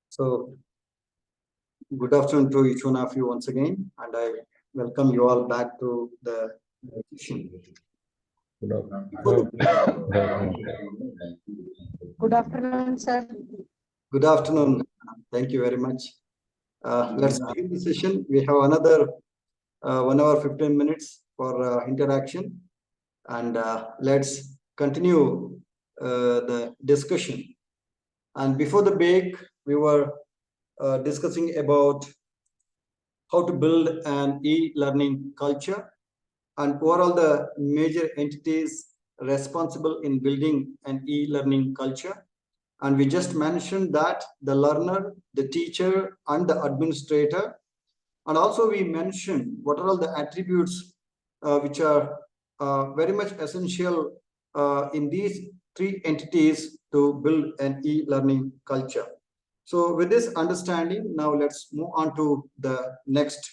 So, good afternoon to each one of you once again, and I welcome you all back to the session. Good afternoon, sir. Good afternoon. Thank you very much. Let's begin the session. We have another 1 hour 15 minutes for interaction, and let's continue the discussion. And before the break, we were discussing about how to build an e-learning culture and overall the major entities responsible in building an e-learning culture. And we just mentioned that the learner, the teacher, and the administrator. And also we mentioned what are all the attributes which are very much essential in these three entities to build an e-learning culture. So with this understanding, now let's move on to the next.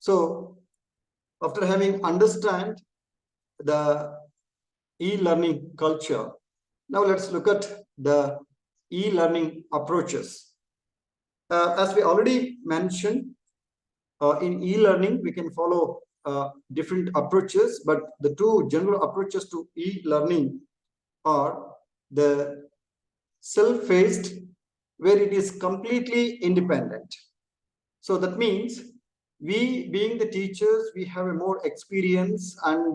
So after having understand the e-learning culture, now let's look at the e-learning approaches. As we already mentioned, in e-learning, we can follow different approaches, but the two general approaches to e-learning are the self-paced, where it is completely independent. So that means we, being the teachers, we have a more experience and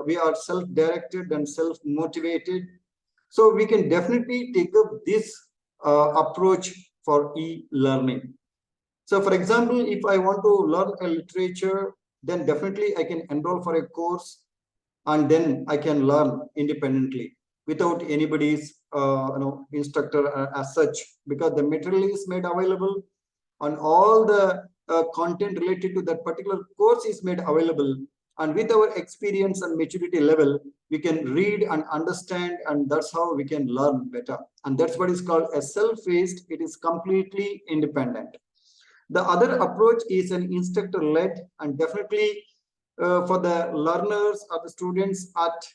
we are self-directed and self-motivated. So we can definitely take up this approach for e-learning. So for example, if I want to learn a literature, then definitely I can enroll for a course and then I can learn independently without anybody's instructor as such, because the material is made available and all the content related to that particular course is made available. And with our experience and maturity level, we can read and understand, and that's how we can learn better. And that's what is called a self-paced. It is completely independent. The other approach is an instructor-led, and definitely for the learners or the students at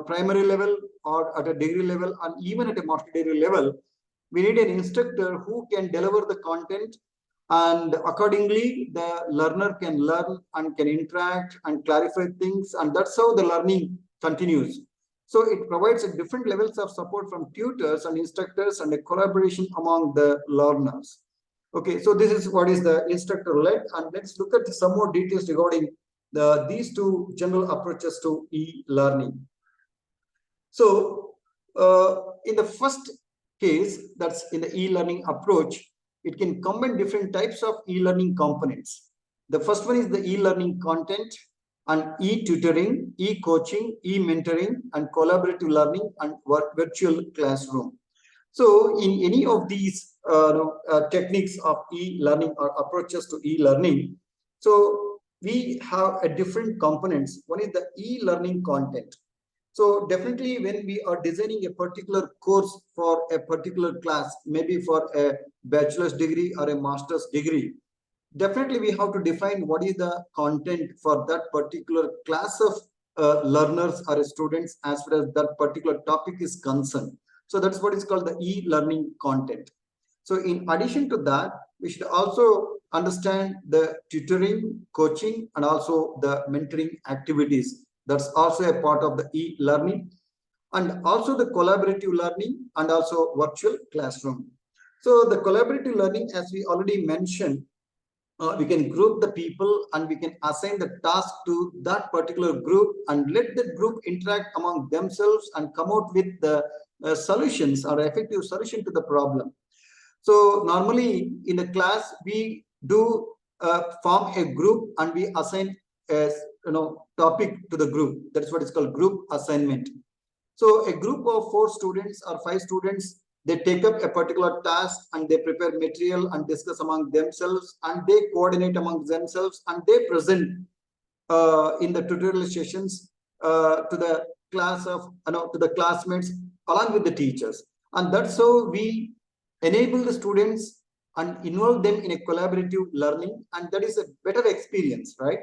primary level or at a degree level and even at a master degree level, we need an instructor who can deliver the content, and accordingly the learner can learn and can interact and clarify things, and that's how the learning continues. So it provides a different levels of support from tutors and instructors and a collaboration among the learners. Okay, so this is what is the instructor-led, and let's look at some more details regarding these two general approaches to e-learning. So in the first case, that's in the e-learning approach, it can combine different types of e-learning components. The first one is the e-learning content and e-tutoring, e-coaching, e-mentoring, and collaborative learning and virtual classroom. So in any of these techniques of e-learning or approaches to e-learning, so we have a different components. One is the e-learning content. So definitely when we are designing a particular course for a particular class, maybe for a bachelor's degree or a master's degree, definitely we have to define what is the content for that particular class of learners or students as far as that particular topic is concerned. So that's what is called the e-learning content. So in addition to that, we should also understand the tutoring, coaching, and also the mentoring activities. That's also a part of the e-learning, and also the collaborative learning and also virtual classroom. So the collaborative learning, as we already mentioned, we can group the people and we can assign the task to that particular group and let the group interact among themselves and come out with the solutions or effective solution to the problem. So normally in the class, we do form a group and we assign a topic to the group. That's what is called group assignment. So a group of 4 students or 5 students, they take up a particular task and they prepare material and discuss among themselves and they coordinate among themselves and they present in the tutorial sessions to the class of to the classmates along with the teachers, and that's how we enable the students and involve them in a collaborative learning, and that is a better experience, right?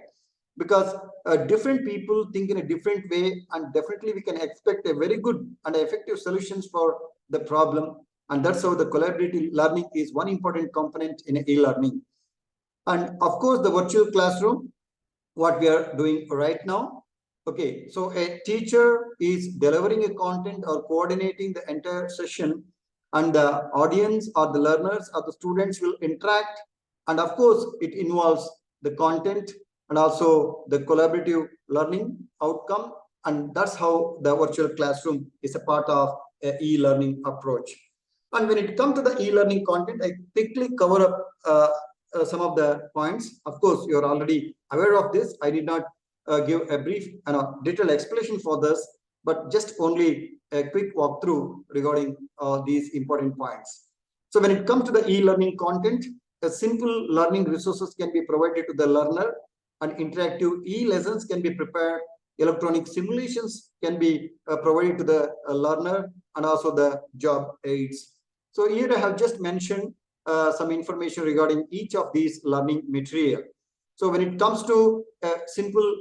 Because different people think in a different way, and definitely we can expect a very good and effective solutions for the problem, and that's how the collaborative learning is one important component in e-learning. And of course the virtual classroom, what we are doing right now. Okay, so a teacher is delivering a content or coordinating the entire session, and the audience or the learners or the students will interact, and of course it involves the content and also the collaborative learning outcome, and that's how the virtual classroom is a part of a e-learning approach. And when it comes to the e-learning content, I quickly cover up some of the points. Of course, you're already aware of this. I did not give a brief detailed explanation for this, but just only a quick walkthrough regarding these important points. So when it comes to the e-learning content, a simple learning resources can be provided to the learner, and interactive e-lessons can be prepared. Electronic simulations can be provided to the learner, and also the job aids. So here I have just mentioned some information regarding each of these learning material. So when it comes to simple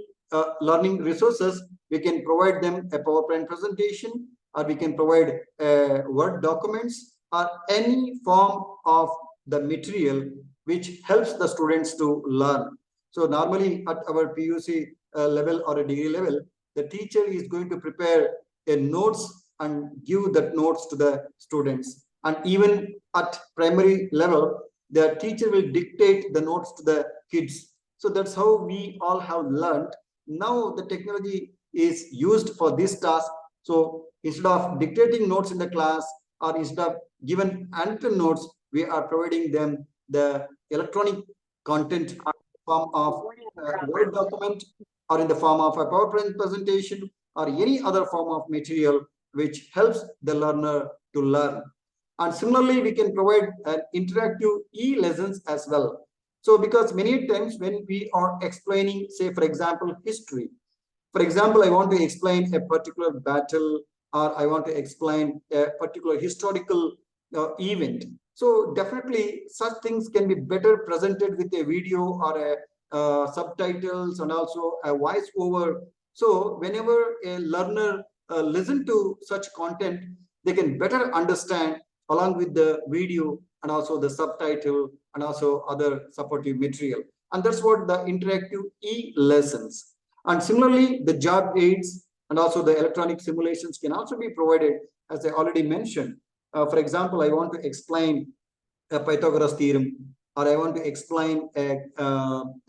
learning resources, we can provide them a PowerPoint presentation, or we can provide Word documents, or any form of the material which helps the students to learn. So normally at our PUC level or a degree level, the teacher is going to prepare a notes and give that notes to the students. And even at primary level, the teacher will dictate the notes to the kids. So that's how we all have learned. Now the technology is used for this task. So instead of dictating notes in the class, or instead of given handwritten notes, we are providing them the electronic content in the form of a Word document, or in the form of a PowerPoint presentation, or any other form of material which helps the learner to learn. And similarly, we can provide an interactive e-lessons as well. So because many times when we are explaining, say for example, history, for example, I want to explain a particular battle, or I want to explain a particular historical event. So definitely such things can be better presented with a video or a subtitles and also a voice over. So whenever a learner listen to such content, they can better understand along with the video and also the subtitle and also other supportive material. And that's what the interactive e-lessons. And similarly, the job aids and also the electronic simulations can also be provided, as I already mentioned. For example, I want to explain a Pythagoras theorem, or I want to explain a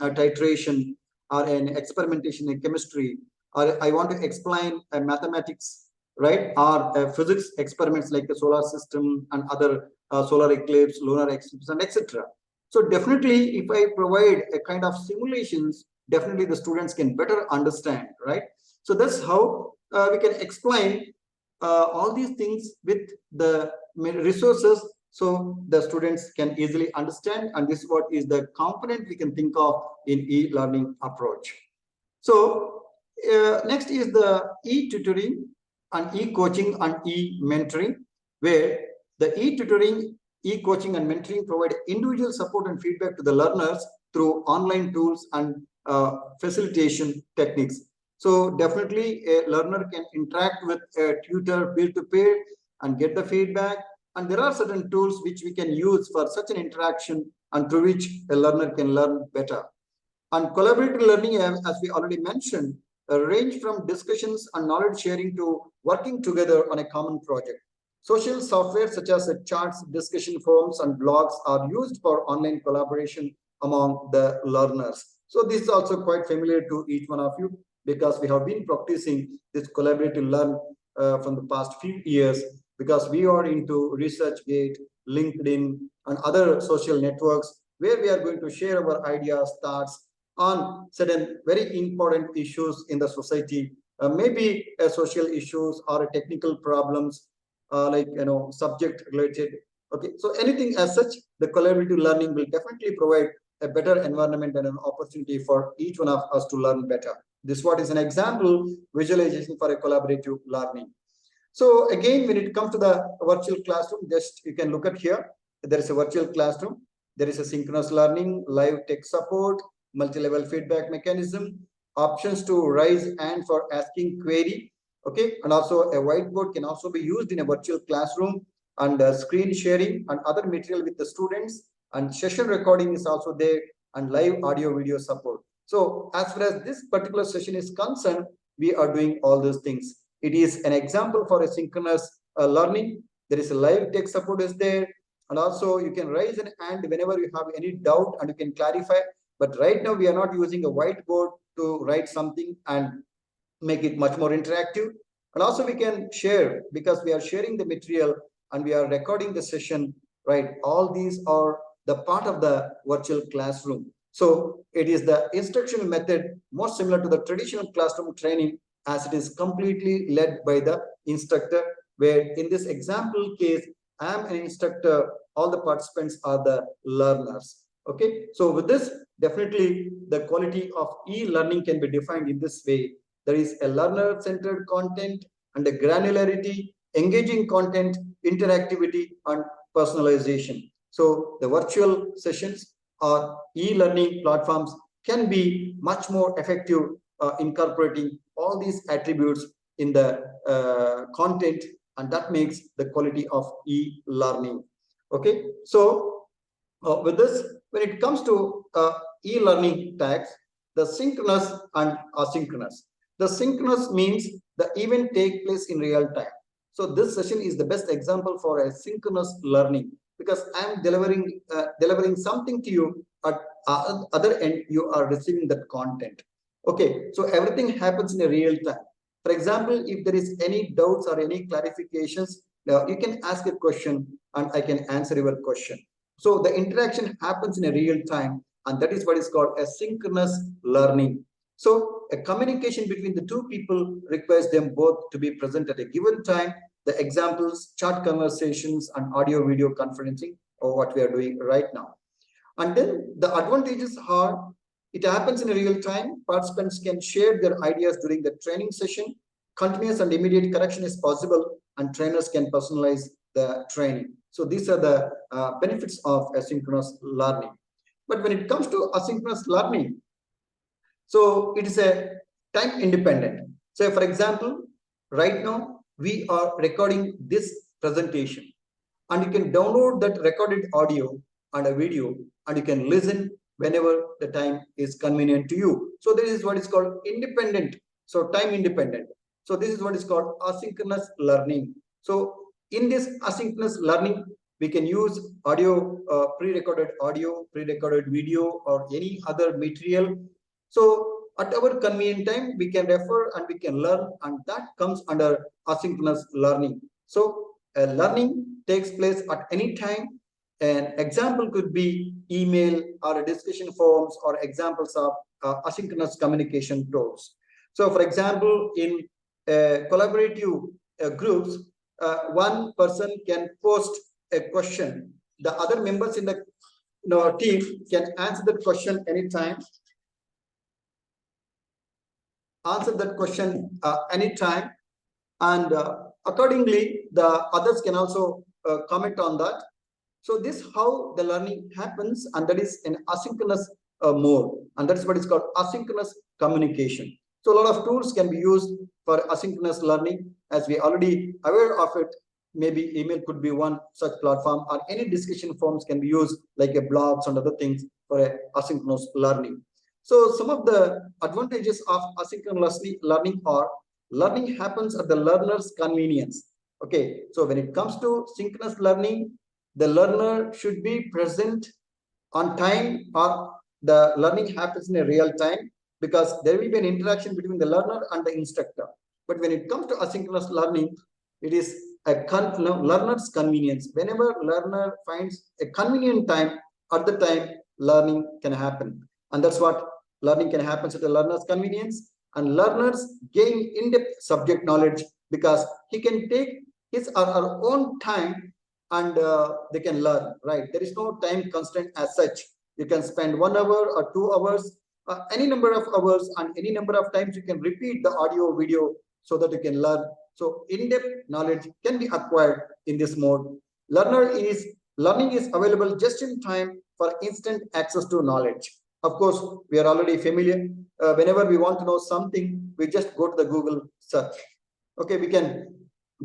titration or an experimentation in chemistry, or I want to explain a mathematics, right, or physics experiments like the solar system and other solar eclipse, lunar eclipse, and etc. So definitely, if I provide a kind of simulations, definitely the students can better understand, right? So that's how we can explain all these things with the resources, so the students can easily understand, and this is what is the component we can think of in e-learning approach. So next is the e-tutoring and e-coaching and e-mentoring, where the e-tutoring, e-coaching and mentoring provide individual support and feedback to the learners through online tools and facilitation techniques. So definitely a learner can interact with a tutor peer-to-peer and get the feedback. And there are certain tools which we can use for such an interaction, and through which a learner can learn better. And collaborative learning, as we already mentioned, range from discussions and knowledge sharing to working together on a common project. Social software such as charts, discussion forums, and blogs are used for online collaboration among the learners. So this is also quite familiar to each one of you, because we have been practicing this collaborative learn from the past few years, because we are into ResearchGate, LinkedIn, and other social networks, where we are going to share our ideas, thoughts on certain very important issues in the society, maybe social issues or technical problems, like subject related. Okay, so anything as such, the collaborative learning will definitely provide a better environment and an opportunity for each one of us to learn better. This what is an example visualization for a collaborative learning. So again, when it comes to the virtual classroom, just you can look at here. There is a virtual classroom. There is a synchronous learning, live tech support, multi-level feedback mechanism, options to raise and for asking query. Okay, and also a whiteboard can also be used in a virtual classroom, and screen sharing and other material with the students, and session recording is also there, and live audio video support. So as far as this particular session is concerned, we are doing all those things. It is an example for a synchronous learning. There is a live tech support is there, and also you can raise an hand whenever you have any doubt and you can clarify. But right now we are not using a whiteboard to write something and make it much more interactive. And also we can share, because we are sharing the material and we are recording the session, right? All these are the part of the virtual classroom. So it is the instructional method more similar to the traditional classroom training, as it is completely led by the instructor, where in this example case, I am an instructor, all the participants are the learners. Okay, so with this, definitely the quality of e-learning can be defined in this way. There is a learner-centered content and a granularity, engaging content, interactivity, and personalization. So the virtual sessions or e-learning platforms can be much more effective incorporating all these attributes in the content, and that makes the quality of e-learning. Okay, so with this, when it comes to e-learning tags, the synchronous and asynchronous. The synchronous means the event take place in real time. So this session is the best example for a synchronous learning, because I am delivering something to you, at other end you are receiving that content. Okay, so everything happens in a real time. For example, if there is any doubts or any clarifications, you can ask a question and I can answer your question. So the interaction happens in a real time, and that is what is called a synchronous learning. So a communication between the two people requires them both to be present at a given time. The examples, chat conversations, and audio video conferencing are what we are doing right now. And then the advantages are, it happens in a real time. Participants can share their ideas during the training session. Continuous and immediate correction is possible, and trainers can personalize the training. So these are the benefits of asynchronous learning. But when it comes to asynchronous learning, so it is a time independent. So for example, right now we are recording this presentation, and you can download that recorded audio and a video, and you can listen whenever the time is convenient to you. So this is what is called independent. So time independent. So this is what is called asynchronous learning. So in this asynchronous learning, we can use audio, pre-recorded audio, pre-recorded video, or any other material. So at our convenient time, we can refer and we can learn, and that comes under asynchronous learning. So learning takes place at any time. An example could be email or discussion forums, or examples of asynchronous communication tools. So for example, in collaborative groups, one person can post a question. The other members in the team can answer that question anytime. Anytime, and accordingly the others can also comment on that. So this how the learning happens, and that is an asynchronous mode, and that's what is called asynchronous communication. So a lot of tools can be used for asynchronous learning, as we already aware of it. Maybe email could be one such platform, or any discussion forums can be used, like a blogs and other things for a asynchronous learning. So some of the advantages of asynchronous learning are, learning happens at the learner's convenience. Okay, so when it comes to synchronous learning, the learner should be present on time, or the learning happens in a real time, because there will be an interaction between the learner and the instructor. But when it comes to asynchronous learning, it is a learner's convenience. Whenever learner finds a convenient time, at the time learning can happen, and that's what learning can happen at the learner's convenience. and learners gain in-depth subject knowledge because he can take his or her own time and they can learn, right? There is no time constraint as such. You can spend 1 hour or 2 hours, any number of hours, and any number of times you can repeat the audio video so that you can learn. So in-depth knowledge can be acquired in this mode. Learning is available just in time for instant access to knowledge. Of course, we are already familiar. Whenever we want to know something, we just go to the Google search. Okay, we can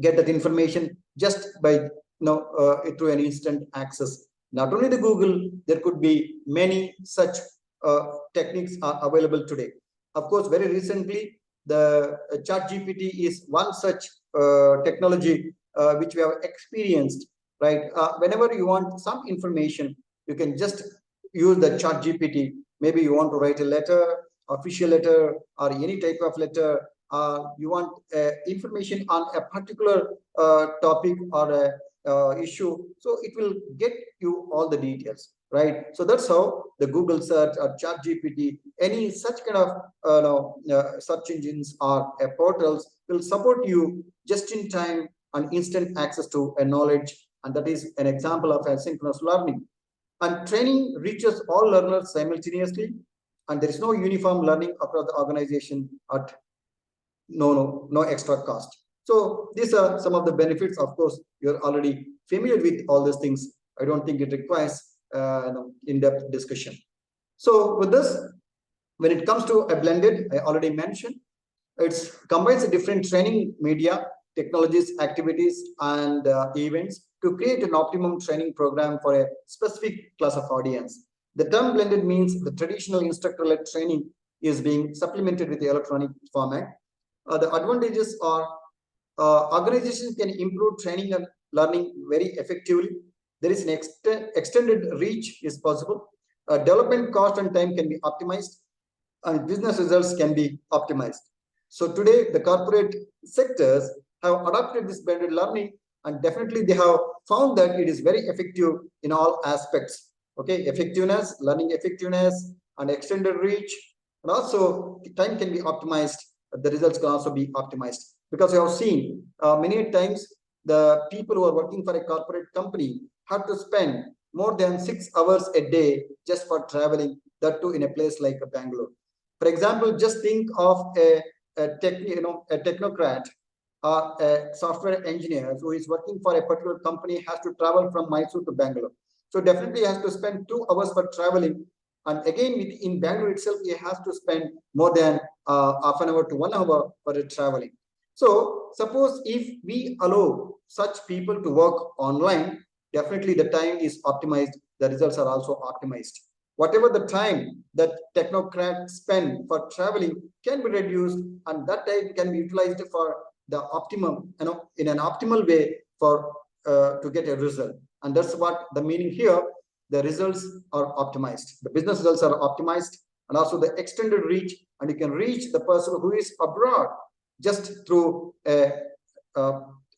get that information just by through an instant access. Not only the Google, there could be many such techniques are available today. Of course, very recently, the ChatGPT is one such technology which we have experienced, right? Whenever you want some information, you can just use the ChatGPT. Maybe you want to write a letter, official letter, or any type of letter. You want information on a particular topic or a issue, so it will get you all the details, right? So that's how the Google search or ChatGPT, any such kind of search engines or portals will support you just in time and instant access to a knowledge, and that is an example of asynchronous learning. And training reaches all learners simultaneously, and there is no uniform learning across the organization at no extra cost. So these are some of the benefits. Of course, you're already familiar with all these things. I don't think it requires in-depth discussion. So with this, when it comes to a blended, I already mentioned, it combines the different training media, technologies, activities, and events to create an optimum training program for a specific class of audience. The term blended means the traditional instructor-led training is being supplemented with the electronic format. The advantages are organizations can improve training and learning very effectively. There is an extended reach is possible. Development cost and time can be optimized, and business results can be optimized. So today, the corporate sectors have adopted this blended learning, and definitely they have found that it is very effective in all aspects. Okay, effectiveness, learning effectiveness, and extended reach, and also time can be optimized. The results can also be optimized, because you have seen many times the people who are working for a corporate company have to spend more than 6 hours a day just for traveling, that too in a place like Bangalore. For example, just think of a technocrat or a software engineer who is working for a particular company, has to travel from Mysore to Bangalore. So definitely he has to spend 2 hours for traveling. And again, in Bangalore itself, he has to spend more than half an hour to 1 hour for traveling. So suppose if we allow such people to work online, definitely the time is optimized. The results are also optimized. Whatever the time that technocrats spend for traveling can be reduced, and that time can be utilized for the optimum, in an optimal way for to get a result. And that's what the meaning here. The results are optimized. The business results are optimized, and also the extended reach, and you can reach the person who is abroad just through a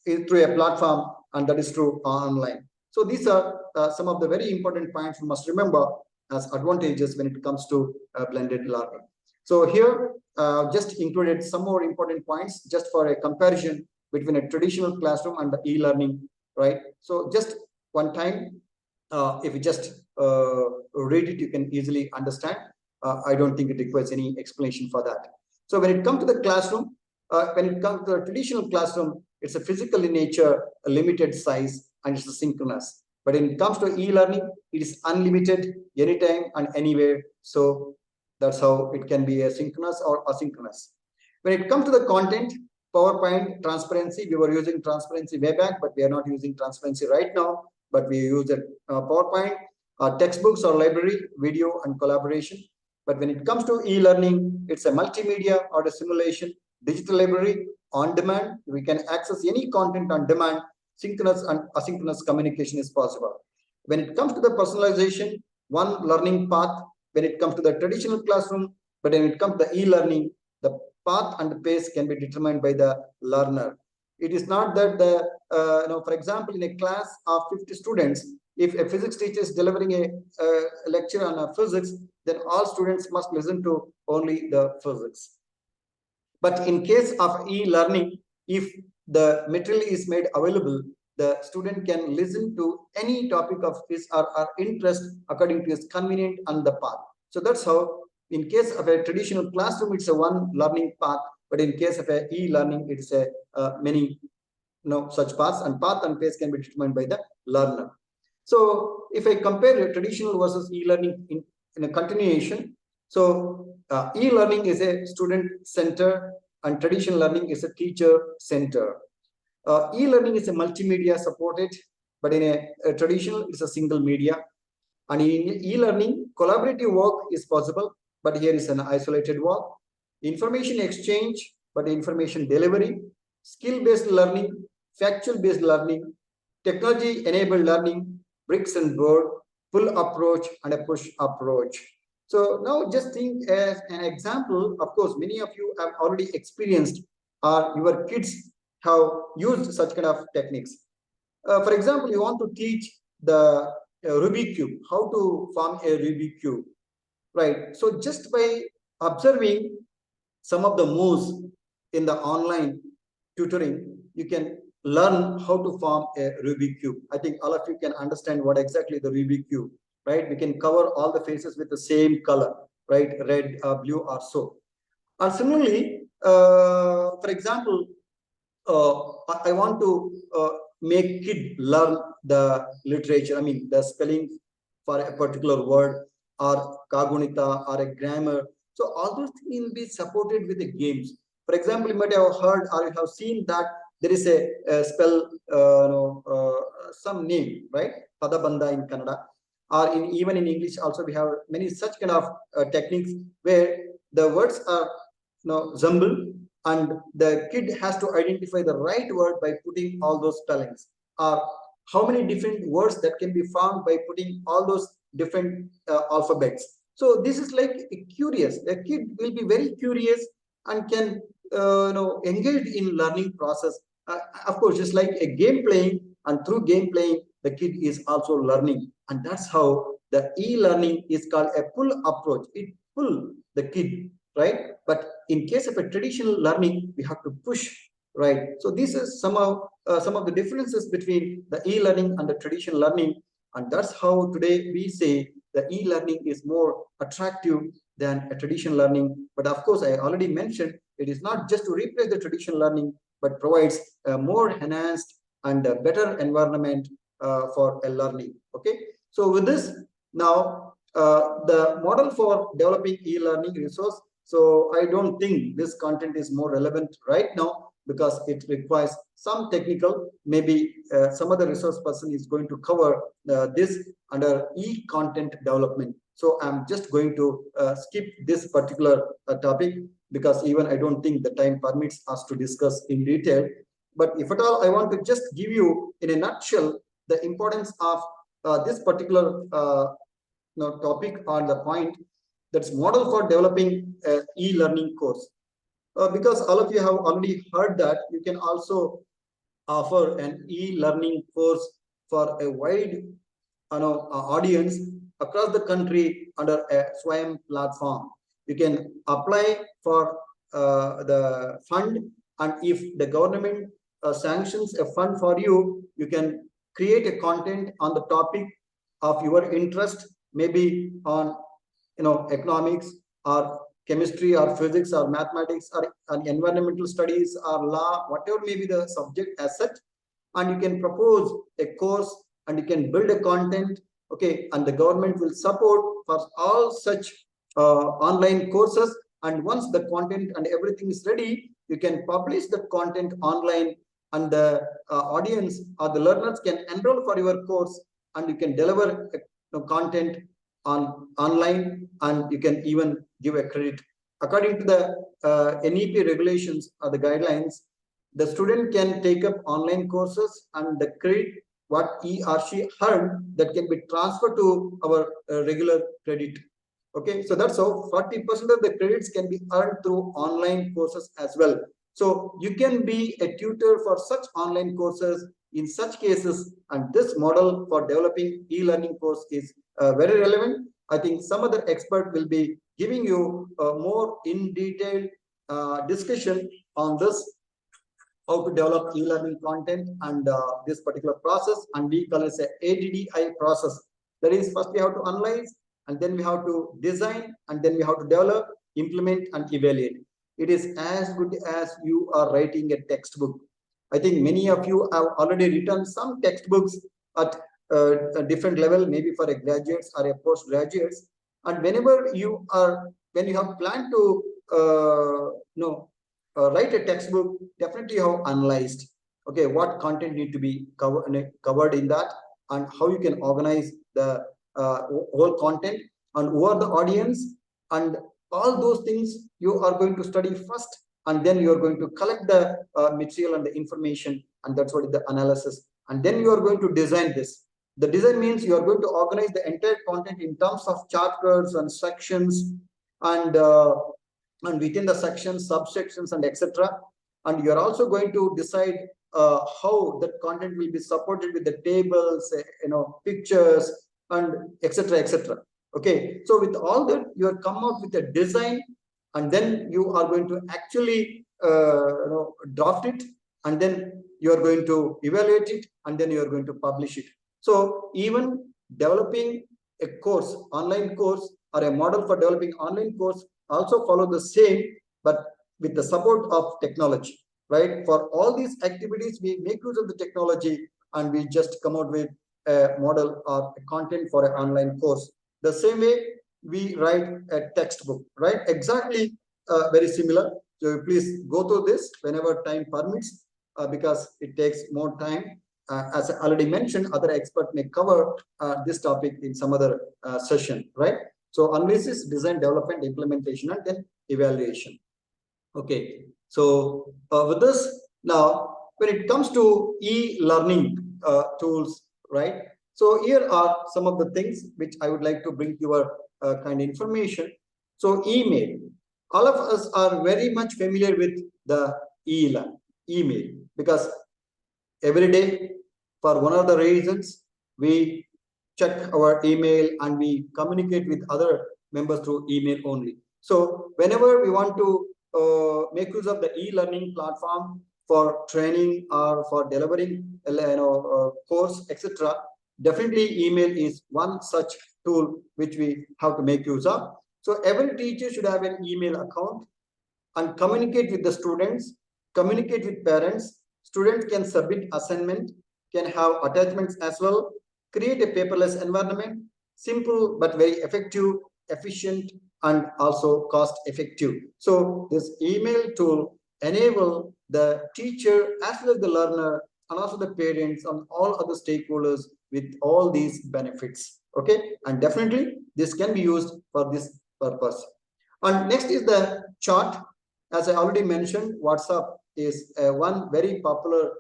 platform, and that is through online. So these are some of the very important points you must remember as advantages when it comes to blended learning. So here, just included some more important points just for a comparison between a traditional classroom and the e-learning, right? So just one time, if you just read it, you can easily understand. I don't think it requires any explanation for that. So when it comes to the classroom, when it comes to the traditional classroom, it's a physical in nature, a limited size, and it's a synchronous. But when it comes to e-learning, it is unlimited, anytime and anywhere. So that's how it can be a synchronous or asynchronous. When it comes to the content, PowerPoint, transparency, we were using transparency way back, but we are not using transparency right now, but we use a PowerPoint, textbooks or library, video and collaboration. But when it comes to e-learning, it's a multimedia or a simulation, digital library, on demand. We can access any content on demand. Synchronous and asynchronous communication is possible. When it comes to the personalization, one learning path. When it comes to the traditional classroom, but when it comes to the e-learning, the path and the pace can be determined by the learner. It is not that the, for example, in a class of 50 students, if a physics teacher is delivering a lecture on physics, then all students must listen to only the physics. But in case of e-learning, if the material is made available, the student can listen to any topic of his or her interest according to his convenient and the path. So that's how, in case of a traditional classroom, it's a one learning path, but in case of a e-learning, it's a many such paths, and path and pace can be determined by the learner. So if I compare traditional versus e-learning in a continuation, so e-learning is a student center and traditional learning is a teacher center. E-learning is a multimedia supported, but in a traditional it's a single media. And in e-learning, collaborative work is possible, but here is an isolated work. Information exchange, but information delivery, skill-based learning, factual-based learning, technology-enabled learning, bricks and board, pull approach, and a push approach. So now just think as an example, of course, many of you have already experienced or your kids have used such kind of techniques. For example, you want to teach the Rubik cube, how to form a Rubik cube, right? So just by observing some of the moves in the online tutoring, you can learn how to form a Rubik cube. I think all of you can understand what exactly the Rubik cube, right? We can cover all the faces with the same color, right? Red, blue, or so. And similarly, for example, I want to make kid learn the literature. I mean, the spelling for a particular word or kagunita or a grammar. So all those things will be supported with the games. For example, you might have heard or you have seen that there is a spell, some name, right? Padabandha in Kannada, or even in English also we have many such kind of techniques where the words are jumbled, and the kid has to identify the right word by putting all those spellings, or how many different words that can be found by putting all those different alphabets. So this is like curious. The kid will be very curious and can engage in learning process. Of course, just like a game playing, and through game playing, the kid is also learning, and that's how the e-learning is called a pull approach. It pull the kid, right? But in case of a traditional learning, we have to push, right? So this is some of the differences between the e-learning and the traditional learning, and that's how today we say the e-learning is more attractive than a traditional learning. But of course, I already mentioned it is not just to replace the traditional learning, but provides a more enhanced and a better environment for a learning. Okay, so with this, now the model for developing e-learning resource. So I don't think this content is more relevant right now because it requires some technical, maybe some other resource person is going to cover this under e-content development. So I'm just going to skip this particular topic because even I don't think the time permits us to discuss in detail. But if at all, I want to just give you in a nutshell the importance of this particular topic or the point, that's model for developing e-learning course. Because all of you have already heard that you can also offer an e-learning course for a wide audience across the country under a SWAYAM platform. You can apply for the fund, and if the government sanctions a fund for you, you can create a content on the topic of your interest, maybe on economics or chemistry or physics or mathematics or environmental studies or law, whatever may be the subject as such, and you can propose a course and you can build a content, okay, and the government will support for all such online courses. And once the content and everything is ready, you can publish the content online, and the audience or the learners can enroll for your course, and you can deliver content online, and you can even give a credit according to the NEP regulations or the guidelines. The student can take up online courses, and the credit what he or she earned, that can be transferred to our regular credit. Okay, so that's how 40% of the credits can be earned through online courses as well. So you can be a tutor for such online courses in such cases, and this model for developing e-learning course is very relevant. I think some other expert will be giving you more in detail discussion on this, how to develop e-learning content and this particular process, and we call it a ADDI process. That is, first we have to analyze, and then we have to design, and then we have to develop, implement, and evaluate. It is as good as you are writing a textbook. I think many of you have already written some textbooks at a different level, maybe for a graduates or a postgraduates. And whenever you are, when you have planned to write a textbook, definitely you have analyzed, okay, what content need to be covered in that, and how you can organize the whole content, and who are the audience, and all those things you are going to study first, and then you are going to collect the material and the information, and that's what is the analysis, and then you are going to design this. The design means you are going to organize the entire content in terms of chapters and sections, and within the sections, subsections, and etc. And you are also going to decide how that content will be supported with the tables, pictures, and etc. etc. Okay, so with all that, you have come up with a design, and then you are going to actually draft it, and then you are going to evaluate it, and then you are going to publish it. So even developing a course, online course, or a model for developing online course also follow the same, but with the support of technology, right? For all these activities, we make use of the technology, and we just come out with a model or a content for an online course. The same way we write a textbook, right? Exactly very similar. So please go through this whenever time permits, because it takes more time. As I already mentioned, other experts may cover this topic in some other session, right? So analysis, design, development, implementation, and then evaluation. Okay. So with this, now when it comes to e-learning tools, right? So here are some of the things which I would like to bring your kind of information. So email. All of us are very much familiar with the email, because every day, for one of the reasons, we check our email and we communicate with other members through email only. So whenever we want to make use of the e-learning platform for training or for delivering course, etc., definitely email is one such tool which we have to make use of. So every teacher should have an email account and communicate with the students, communicate with parents. Students can submit assignment, can have attachments as well, create a paperless environment, simple but very effective, efficient, and also cost effective. So this email tool enable the teacher as well as the learner and also the parents and all other stakeholders with all these benefits. Okay, and definitely this can be used for this purpose. And next is the chat. As I already mentioned, WhatsApp is one very popular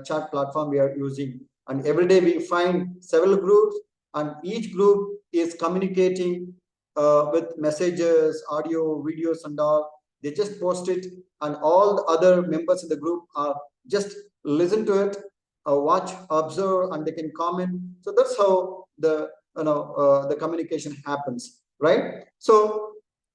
chat platform we are using, and every day we find several groups, and each group is communicating with messages, audio, videos, and all. They just post it, and all the other members in the group are just listen to it, watch, observe, and they can comment. So that's how the the communication happens, right? So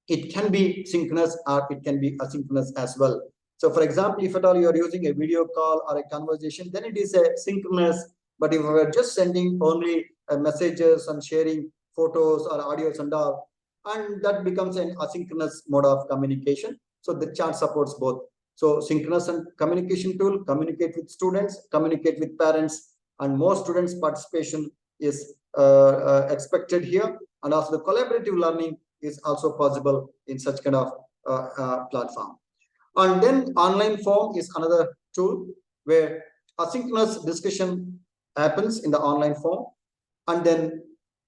it can be synchronous or it can be asynchronous as well. So for example, if at all you are using a video call or a conversation, then it is a synchronous. But if we are just sending only messages and sharing photos or audios and all, and that becomes an asynchronous mode of communication. So the chat supports both. So synchronous and communication tool, communicate with students, communicate with parents, and more students participation is expected here. And also the collaborative learning is also possible in such kind of platform. And then online form is another tool where asynchronous discussion happens in the online form, and then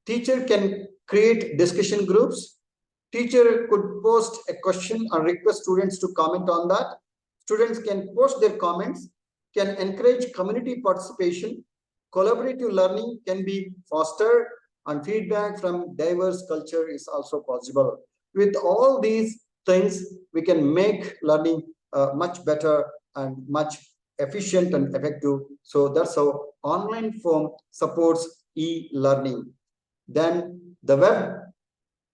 teacher can create discussion groups. Teacher could post a question and request students to comment on that. Students can post their comments, can encourage community participation. Collaborative learning can be fostered, and feedback from diverse culture is also possible. With all these things, we can make learning much better and much efficient and effective. So that's how online form supports e-learning. Then the web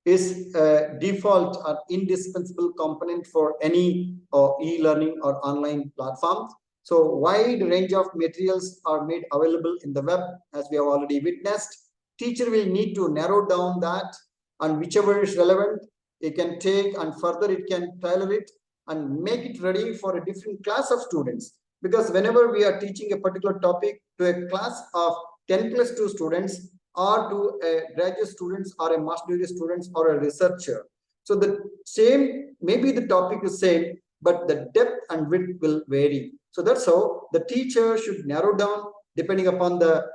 is a default or indispensable component for any e-learning or online platforms. So wide range of materials are made available in the web, as we have already witnessed. Teacher will need to narrow down that, and whichever is relevant, it can take, and further it can tailor it and make it ready for a different class of students. Because whenever we are teaching a particular topic to a class of 10+2 students, or to a graduate students or a master degree students or a researcher. So the same, maybe the topic is same, but the depth and width will vary. So that's how the teacher should narrow down depending upon the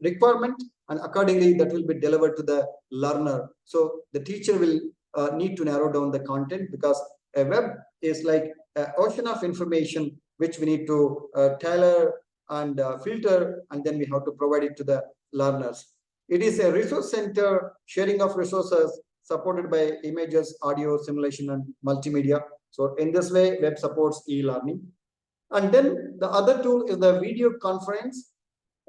requirement, and accordingly that will be delivered to the learner. So the teacher will need to narrow down the content, because a web is like an ocean of information which we need to tailor and filter, and then we have to provide it to the learners. It is a resource center sharing of resources supported by images, audio, simulation, and multimedia. So in this way, web supports e-learning. And then the other tool is the video conference.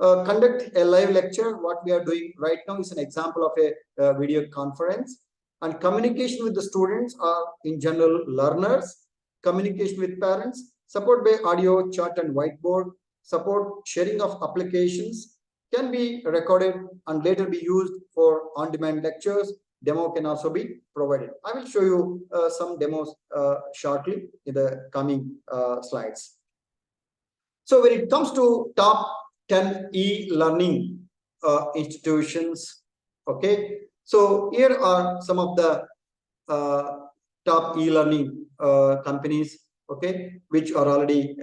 Conduct a live lecture. What we are doing right now is an example of a video conference. And communication with the students are in general learners. Communication with parents, support by audio, chat, and whiteboard. Support sharing of applications, can be recorded and later be used for on-demand lectures. Demo can also be provided. I will show you some demos shortly in the coming slides. So when it comes to top 10 e-learning institutions, okay, so here are some of the top e-learning companies, okay, which are already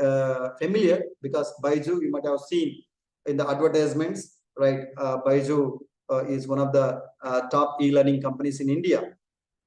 familiar, because Byju, you might have seen in the advertisements, right? Byju is one of the top e-learning companies in India,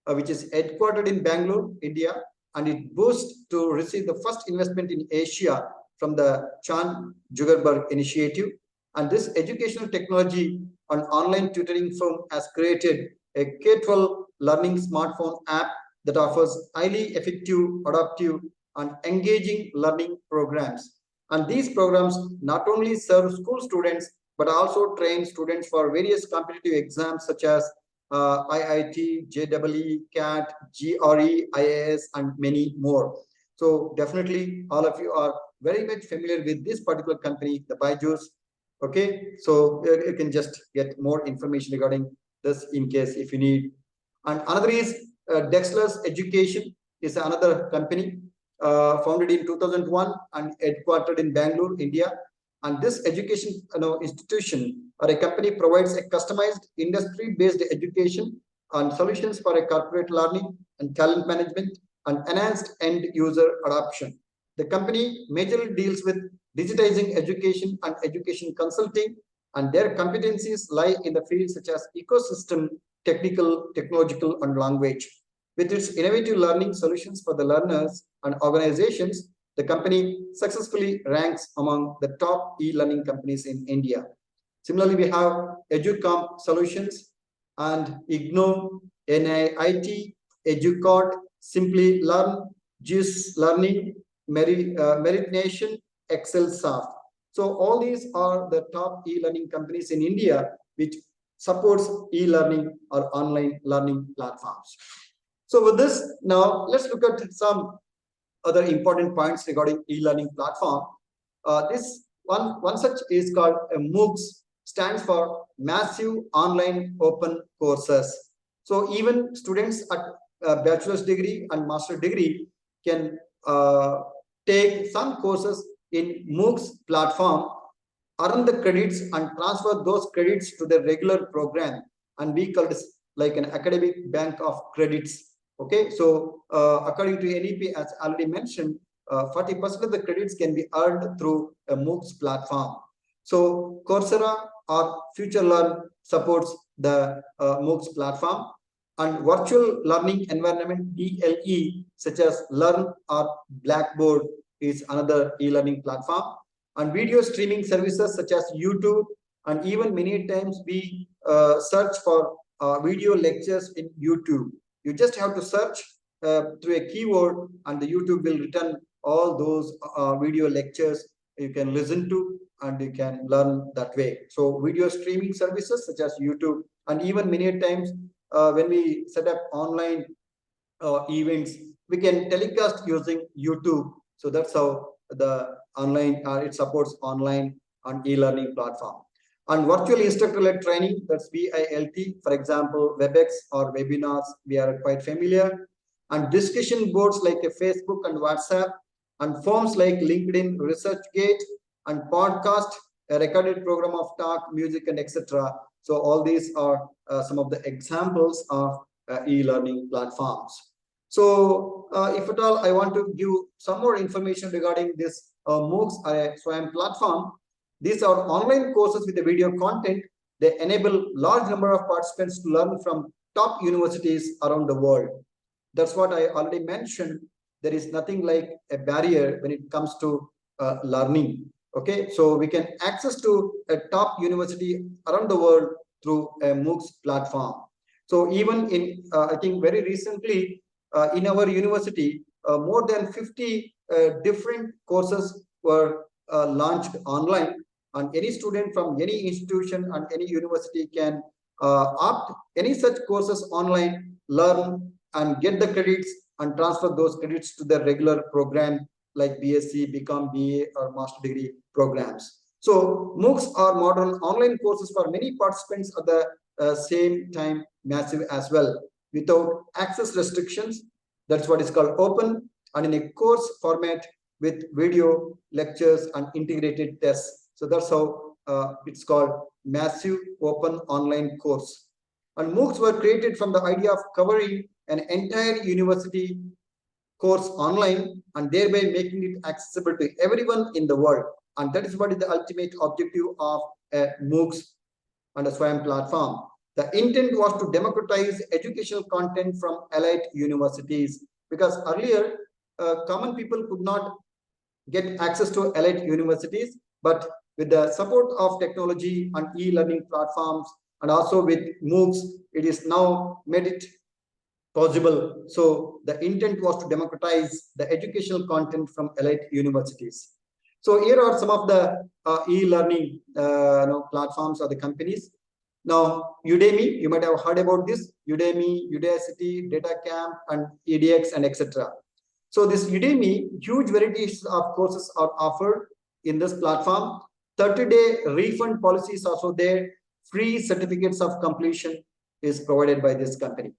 which is headquartered in Bangalore, India, and it boasts to receive the first investment in Asia from the Chan Zuckerberg initiative. And this educational technology and online tutoring firm has created a K-12 learning smartphone app that offers highly effective, adaptive, and engaging learning programs. And these programs not only serve school students, but also train students for various competitive exams such as IIT, JEE, CAT, GRE, IAS, and many more. So definitely all of you are very much familiar with this particular company, the Byju's. Okay, so you can just get more information regarding this in case if you need. And another is Dexter's Education is another company founded in 2001 and headquartered in Bangalore, India. And this education institution or a company provides a customized industry-based education and solutions for a corporate learning and talent management and enhanced end-user adoption. The company majorly deals with digitizing education and education consulting, and their competencies lie in the fields such as ecosystem, technical, technological, and language. With its innovative learning solutions for the learners and organizations, the company successfully ranks among the top e-learning companies in India. Similarly, we have EduComp Solutions and IGNO, NIIT, EduCort, Simply Learn, JUICE Learning, Merit Nation, ExcelSoft. So all these are the top e-learning companies in India which supports e-learning or online learning platforms. So with this, now let's look at some other important points regarding e-learning platform. This one such is called a MOOCs, stands for Massive Online Open Courses. So even students at bachelor's degree and master degree can take some courses in MOOCs platform, earn the credits and transfer those credits to the regular program, and we call this like an academic bank of credits. Okay, so according to NEP, as already mentioned, 40% of the credits can be earned through a MOOCs platform. So Coursera or FutureLearn supports the MOOCs platform, and virtual learning environment VLE such as Learn or Blackboard is another e-learning platform, and video streaming services such as YouTube, and even many times we search for video lectures in YouTube. You just have to search through a keyword, and the YouTube will return all those video lectures you can listen to, and you can learn that way. So video streaming services such as YouTube, and even many times when we set up online events, we can telecast using YouTube. So that's how the online, it supports online and e-learning platform. And virtual instructor-led training, that's VILT, for example, WebEx or webinars, we are quite familiar. And discussion boards like a Facebook and WhatsApp, and forms like LinkedIn, ResearchGate, and podcast, a recorded program of talk, music, and etc. So all these are some of the examples of e-learning platforms. So if at all I want to give some more information regarding this MOOCs or SWAYAM platform, these are online courses with the video content. They enable large number of participants to learn from top universities around the world. That's what I already mentioned. There is nothing like a barrier when it comes to learning. Okay, so we can access to a top university around the world through a MOOCs platform. So even in, I think very recently in our university, more than 50 different courses were launched online, and any student from any institution and any university can opt any such courses online, learn and get the credits and transfer those credits to the regular program like BSc, BCom, BA or master degree programs. So MOOCs are modern online courses for many participants at the same time massive as well, without access restrictions. That's what is called open, and in a course format with video, lectures and integrated tests. So that's how it's called massive open online course. And MOOCs were created from the idea of covering an entire university course online and thereby making it accessible to everyone in the world. And that is what is the ultimate objective of a MOOCs and a SWAYAM platform. The intent was to democratize educational content from elite universities, because earlier common people could not get access to elite universities, but with the support of technology and e-learning platforms and also with MOOCs, it is now made it possible. So the intent was to democratize the educational content from elite universities. So here are some of the e-learning platforms or the companies. Now, Udemy, you might have heard about this, Udemy, Udacity, DataCamp, and edX, and etc. So this Udemy, huge varieties of courses are offered in this platform. 30-day refund policy is also there. Free certificates of completion is provided by this company.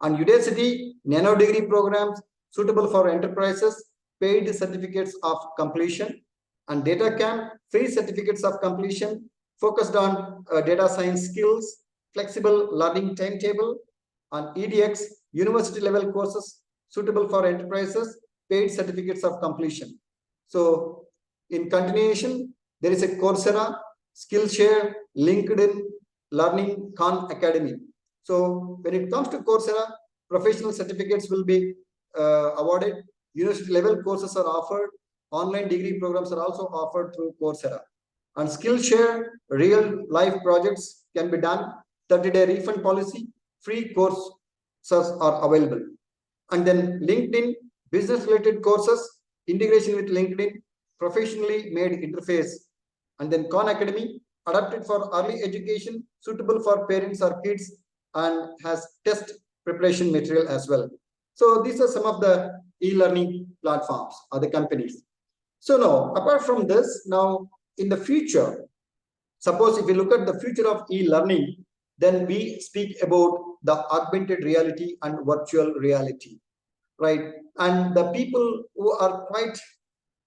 And Udacity, nano degree programs suitable for enterprises, paid certificates of completion. And DataCamp, free certificates of completion focused on data science skills, flexible learning timetable. And edX, university level courses suitable for enterprises, paid certificates of completion. So in continuation, there is a Coursera, Skillshare, LinkedIn, Learning, Khan Academy. So when it comes to Coursera, professional certificates will be awarded. University level courses are offered. Online degree programs are also offered through Coursera. And Skillshare, real life projects can be done. 30-day refund policy, free courses are available. And then LinkedIn, business related courses, integration with LinkedIn, professionally made interface. And then Khan Academy, adapted for early education, suitable for parents or kids, and has test preparation material as well. So these are some of the e-learning platforms or the companies. So now, apart from this, now in the future, suppose if we look at the future of e-learning, then we speak about the augmented reality and virtual reality, right? And the people who are quite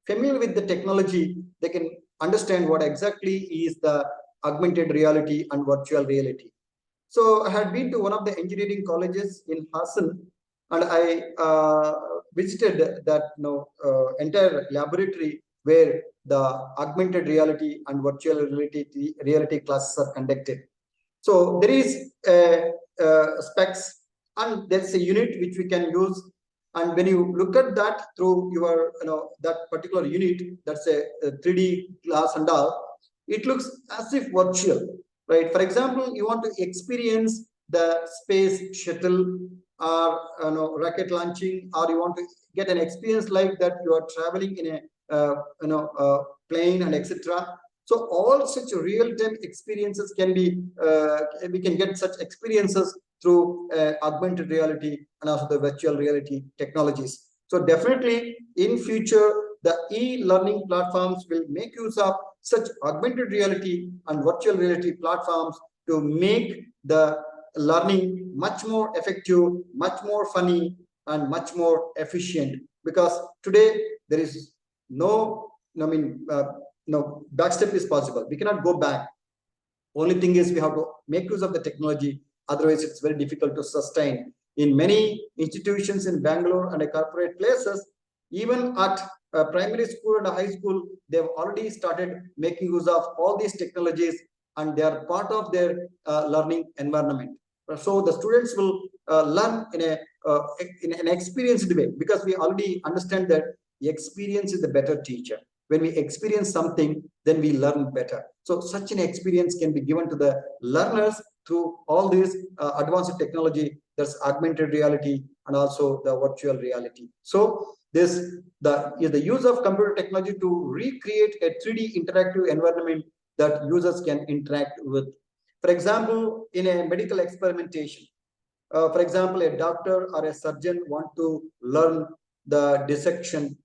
familiar with the technology, they can understand what exactly is the augmented reality and virtual reality. So I had been to one of the engineering colleges in Hassan, and I visited that entire laboratory where the augmented reality and virtual reality classes are conducted. So there is a specs, and there's a unit which we can use. And when you look at that through your that particular unit, that's a 3D glass and all, it looks as if virtual, right? For example, you want to experience the space shuttle or rocket launching, or you want to get an experience like that you are traveling in a plane and etc. So all such real-time experiences can be we can get such experiences through augmented reality and also the virtual reality technologies. So definitely in future, the e-learning platforms will make use of such augmented reality and virtual reality platforms to make the learning much more effective, much more funny, and much more efficient. Because today there is no backstep is possible. We cannot go back. Only thing is we have to make use of the technology. Otherwise, it's very difficult to sustain. In many institutions in Bangalore and corporate places, even at primary school and high school, they've already started making use of all these technologies, and they are part of their learning environment. So the students will learn in an experienced way, because we already understand that the experience is the better teacher. When we experience something, then we learn better. So such an experience can be given to the learners through all these advanced technology, that's augmented reality and also the virtual reality. So the use of computer technology to recreate a 3D interactive environment that users can interact with. For example, in a medical experimentation, for example, a doctor or a surgeon want to learn the dissection,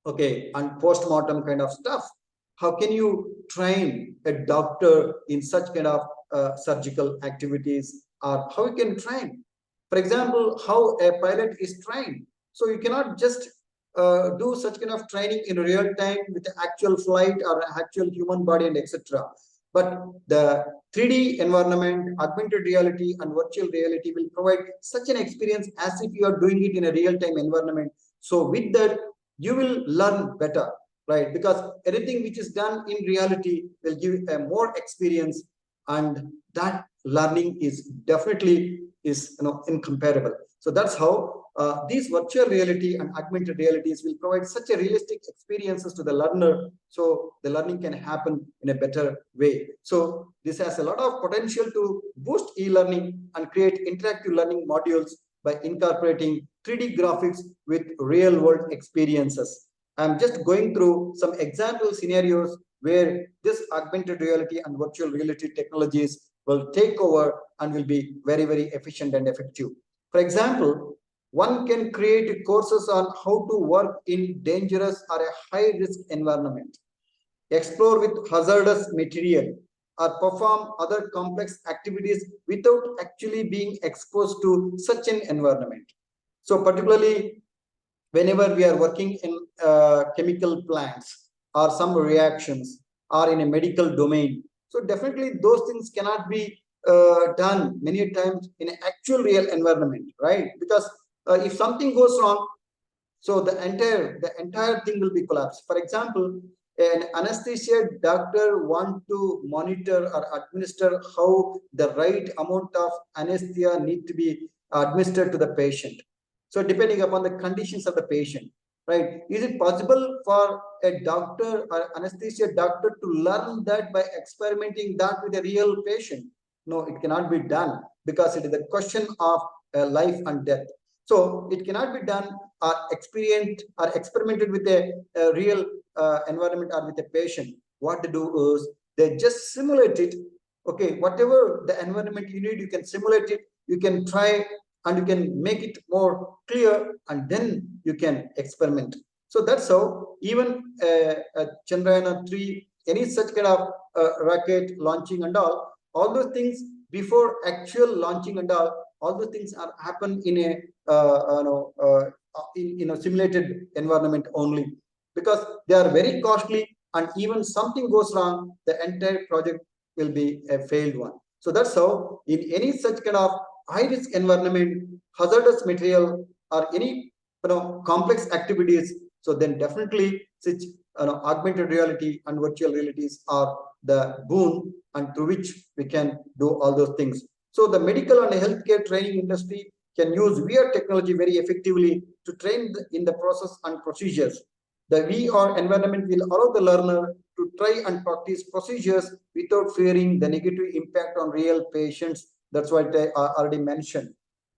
okay, and post-mortem kind of stuff. How can you train a doctor in such kind of surgical activities, or how you can train? For example, how a pilot is trained. So you cannot just do such kind of training in real time with the actual flight or actual human body and etc. But the 3D environment, augmented reality and virtual reality will provide such an experience as if you are doing it in a real-time environment. So with that, you will learn better, right? Because anything which is done in reality will give a more experience, and that learning is definitely incomparable. So that's how these virtual reality and augmented realities will provide such a realistic experiences to the learner, so the learning can happen in a better way. So this has a lot of potential to boost e-learning and create interactive learning modules by incorporating 3D graphics with real-world experiences. I'm just going through some example scenarios where this augmented reality and virtual reality technologies will take over and will be very, very efficient and effective. For example, one can create courses on how to work in dangerous or a high-risk environment, explore with hazardous material, or perform other complex activities without actually being exposed to such an environment. So particularly whenever we are working in chemical plants or some reactions or in a medical domain, so definitely those things cannot be done many times in an actual real environment, right? Because if something goes wrong, so the entire thing will be collapsed. For example, an anesthesia doctor want to monitor or administer how the right amount of anesthesia need to be administered to the patient. So depending upon the conditions of the patient, right? Is it possible for a doctor or anesthesia doctor to learn that by experimenting that with a real patient? No, it cannot be done, because it is a question of life and death. So it cannot be done or experienced or experimented with a real environment or with a patient. What they do is they just simulate it. Okay, whatever the environment you need, you can simulate it, you can try, and you can make it more clear, and then you can experiment. So that's how even Chandrayaan-3, any such kind of rocket launching and all those things before actual launching and all those things are happen in a simulated environment only, because they are very costly, and even something goes wrong, the entire project will be a failed one. So that's how in any such kind of high risk environment, hazardous material, or any complex activities, so then definitely such augmented reality and virtual realities are the boon, and through which we can do all those things. So the medical and healthcare training industry can use VR technology very effectively to train in the process and procedures. The VR environment will allow the learner to try and practice procedures without fearing the negative impact on real patients. That's what I already mentioned.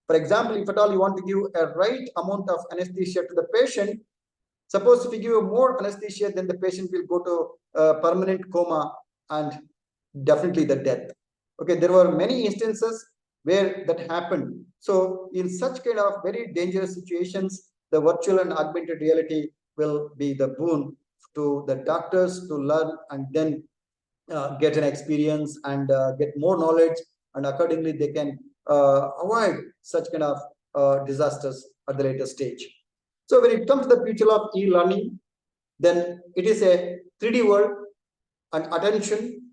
For example, if at all you want to give a right amount of anesthesia to the patient, suppose if you give more anesthesia, then the patient will go to permanent coma and definitely the death. Okay, there were many instances where that happened. So in such kind of very dangerous situations, the virtual and augmented reality will be the boon to the doctors to learn and then get an experience and get more knowledge, and accordingly they can avoid such kind of disasters at the later stage. So when it comes to the future of e-learning, then it is a 3D world, and attention,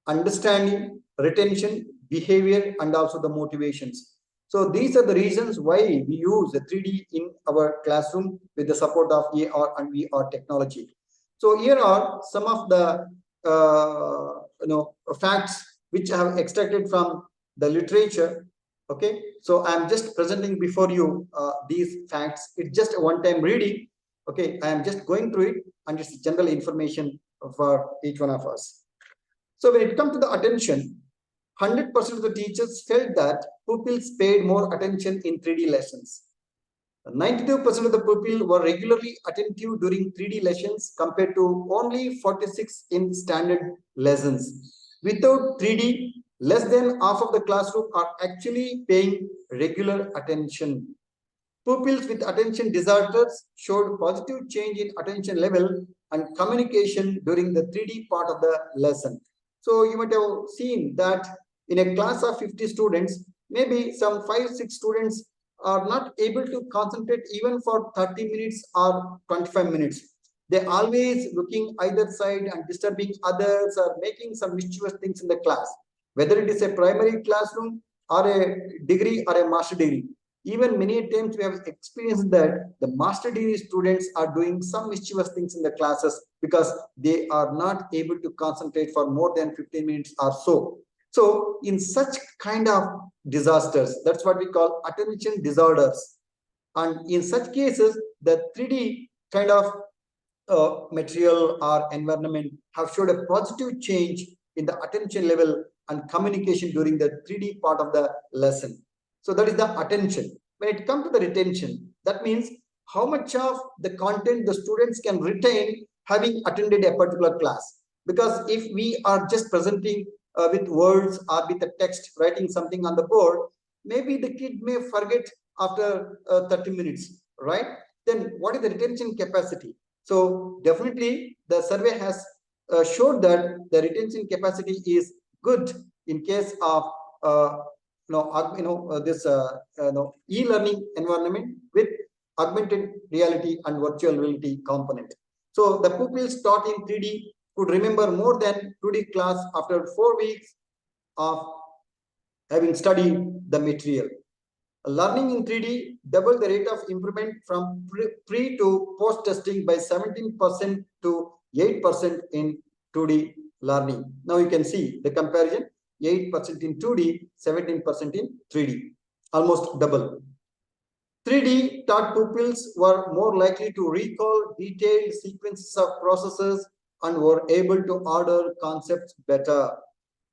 understanding, retention, behavior, and also the motivations. So these are the reasons why we use the 3D in our classroom with the support of AR and VR technology. So here are some of the facts which I have extracted from the literature. Okay, so I'm just presenting before you these facts. It's just a one-time reading. Okay, I am just going through it, and it's general information for each one of us. So when it comes to the attention, 100% of the teachers felt that pupils paid more attention in 3D lessons. 92% of the pupils were regularly attentive during 3D lessons compared to only 46 in standard lessons. Without 3D, less than half of the classroom are actually paying regular attention. Pupils with attention disorders showed positive change in attention level and communication during the 3D part of the lesson. So you might have seen that in a class of 50 students, maybe some 5-6 students are not able to concentrate even for 30 minutes or 25 minutes. They're always looking either side and disturbing others or making some mischievous things in the class, whether it is a primary classroom or a degree or a master degree. Even many times we have experienced that the master degree students are doing some mischievous things in the classes because they are not able to concentrate for more than 15 minutes or so. So in such kind of disasters, that's what we call attention disorders. And in such cases, the 3D kind of material or environment have showed a positive change in the attention level and communication during the 3D part of the lesson. So that is the attention. When it comes to the retention, that means how much of the content the students can retain having attended a particular class. Because if we are just presenting with words or with a text, writing something on the board, maybe the kid may forget after 30 minutes, right? Then what is the retention capacity? So definitely the survey has showed that the retention capacity is good in case of this e-learning environment with augmented reality and virtual reality component. So the pupils taught in 3D could remember more than 2D class after 4 weeks of having studied the material. Learning in 3D doubled the rate of improvement from pre to post testing by 17% to 8% in 2D learning. Now you can see the comparison, 8% in 2D, 17% in 3D, almost double. 3D taught pupils were more likely to recall detailed sequences of processes and were able to order concepts better.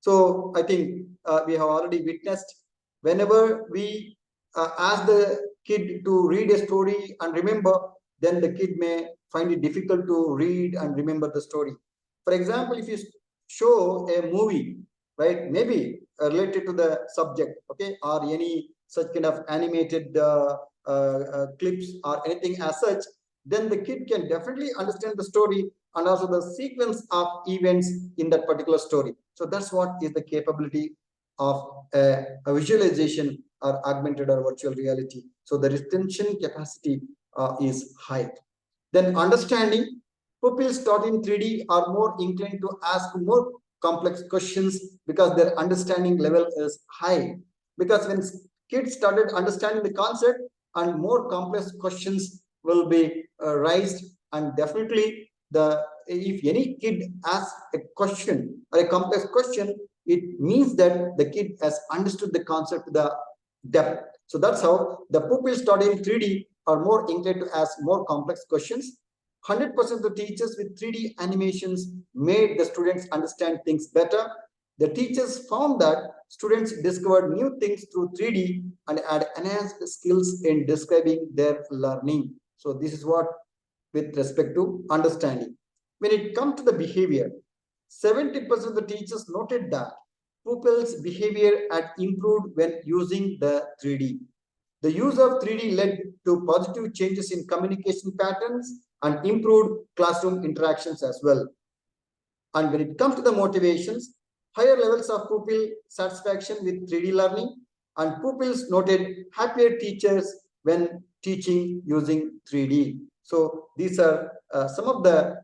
So I think we have already witnessed whenever we ask the kid to read a story and remember, then the kid may find it difficult to read and remember the story. For example, if you show a movie, right, maybe related to the subject, okay, or any such kind of animated clips or anything as such, then the kid can definitely understand the story and also the sequence of events in that particular story. So that's what is the capability of a visualization or augmented or virtual reality. So the retention capacity is high. Then understanding, pupils taught in 3D are more inclined to ask more complex questions because their understanding level is high. Because when kids started understanding the concept, and more complex questions will be raised, and definitely if any kid asks a question or a complex question, it means that the kid has understood the concept to the depth. So that's how the pupils studying 3D are more inclined to ask more complex questions. 100% of the teachers with 3D animations made the students understand things better. The teachers found that students discovered new things through 3D and had enhanced skills in describing their learning. So this is what with respect to understanding. When it comes to the behavior, 70% of the teachers noted that pupils' behavior had improved when using the 3D. The use of 3D led to positive changes in communication patterns and improved classroom interactions as well. And when it comes to the motivations, higher levels of pupil satisfaction with 3D learning, and pupils noted happier teachers when teaching using 3D. So these are some of the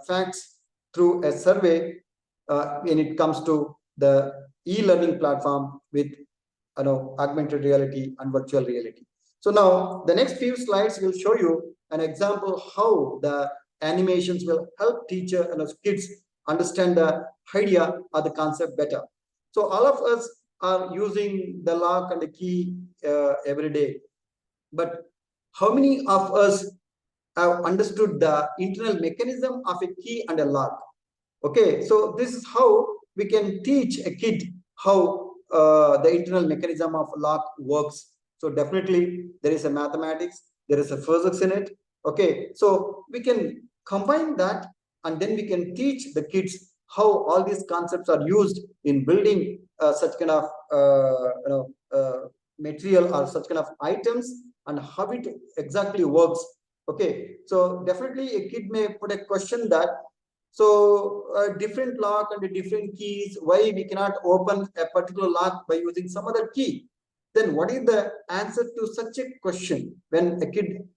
facts through a survey when it comes to the e-learning platform with augmented reality and virtual reality. So now the next few slides will show you an example how the animations will help teacher and kids understand the idea or the concept better. So all of us are using the lock and the key every day, but how many of us have understood the internal mechanism of a key and a lock? Okay, so this is how we can teach a kid how the internal mechanism of lock works. So definitely there is a mathematics, there is a physics in it. Okay, so we can combine that and then we can teach the kids how all these concepts are used in building such kind of material or such kind of items and how it exactly works. Okay, so definitely a kid may put a question that, so a different lock and a different keys, why we cannot open a particular lock by using some other key? Then what is the answer to such a question when a kid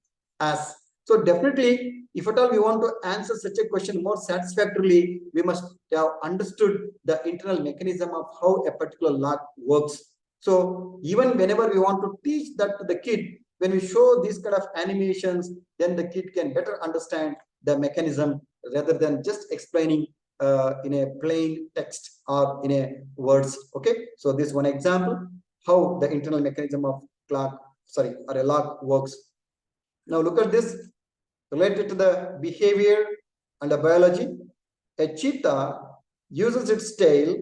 asks? So definitely, if at all we want to answer such a question more satisfactorily, we must have understood the internal mechanism of how a particular lock works. So even whenever we want to teach that to the kid, when we show these kind of animations, then the kid can better understand the mechanism rather than just explaining in a plain text or in a words. Okay, so this one example how the internal mechanism of a lock works. Now look at this related to the behavior and the biology. A cheetah uses its tail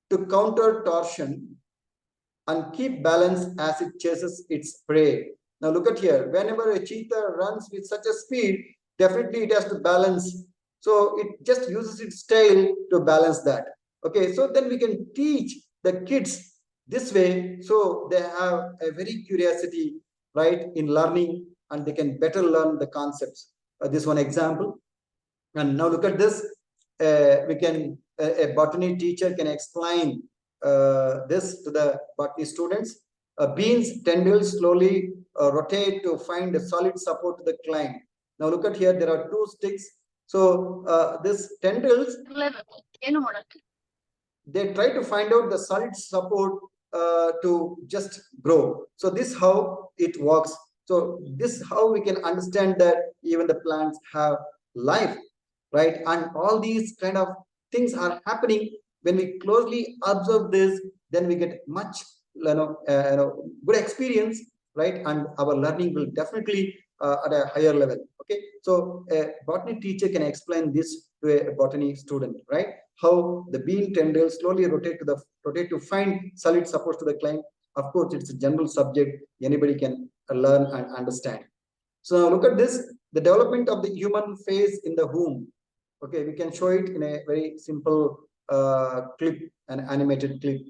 to counter torsion and keep balance as it chases its prey. Now look at here, whenever a cheetah runs with such a speed, definitely it has to balance. So it just uses its tail to balance that. Okay, so then we can teach the kids this way, so they have a very curiosity, right, in learning, and they can better learn the concepts. This one example. And now look at this. We can a botany teacher can explain this to the botany students. Beans tendrils slowly rotate to find a solid support to the climb. Now look at here, there are two sticks. So this tendrils, they try to find out the solid support to just grow. So this how it works. So this how we can understand that even the plants have life, right? And all these kind of things are happening when we closely observe this. Then we get much good experience, right? And our learning will definitely at a higher level. Okay, so a botany teacher can explain this to a botany student, right? How the bean tendrils slowly rotate to find solid supports to the climb. Of course, it's a general subject, anybody can learn and understand. So look at this, the development of the human face in the womb. Okay, we can show it in a very simple clip, an animated clip.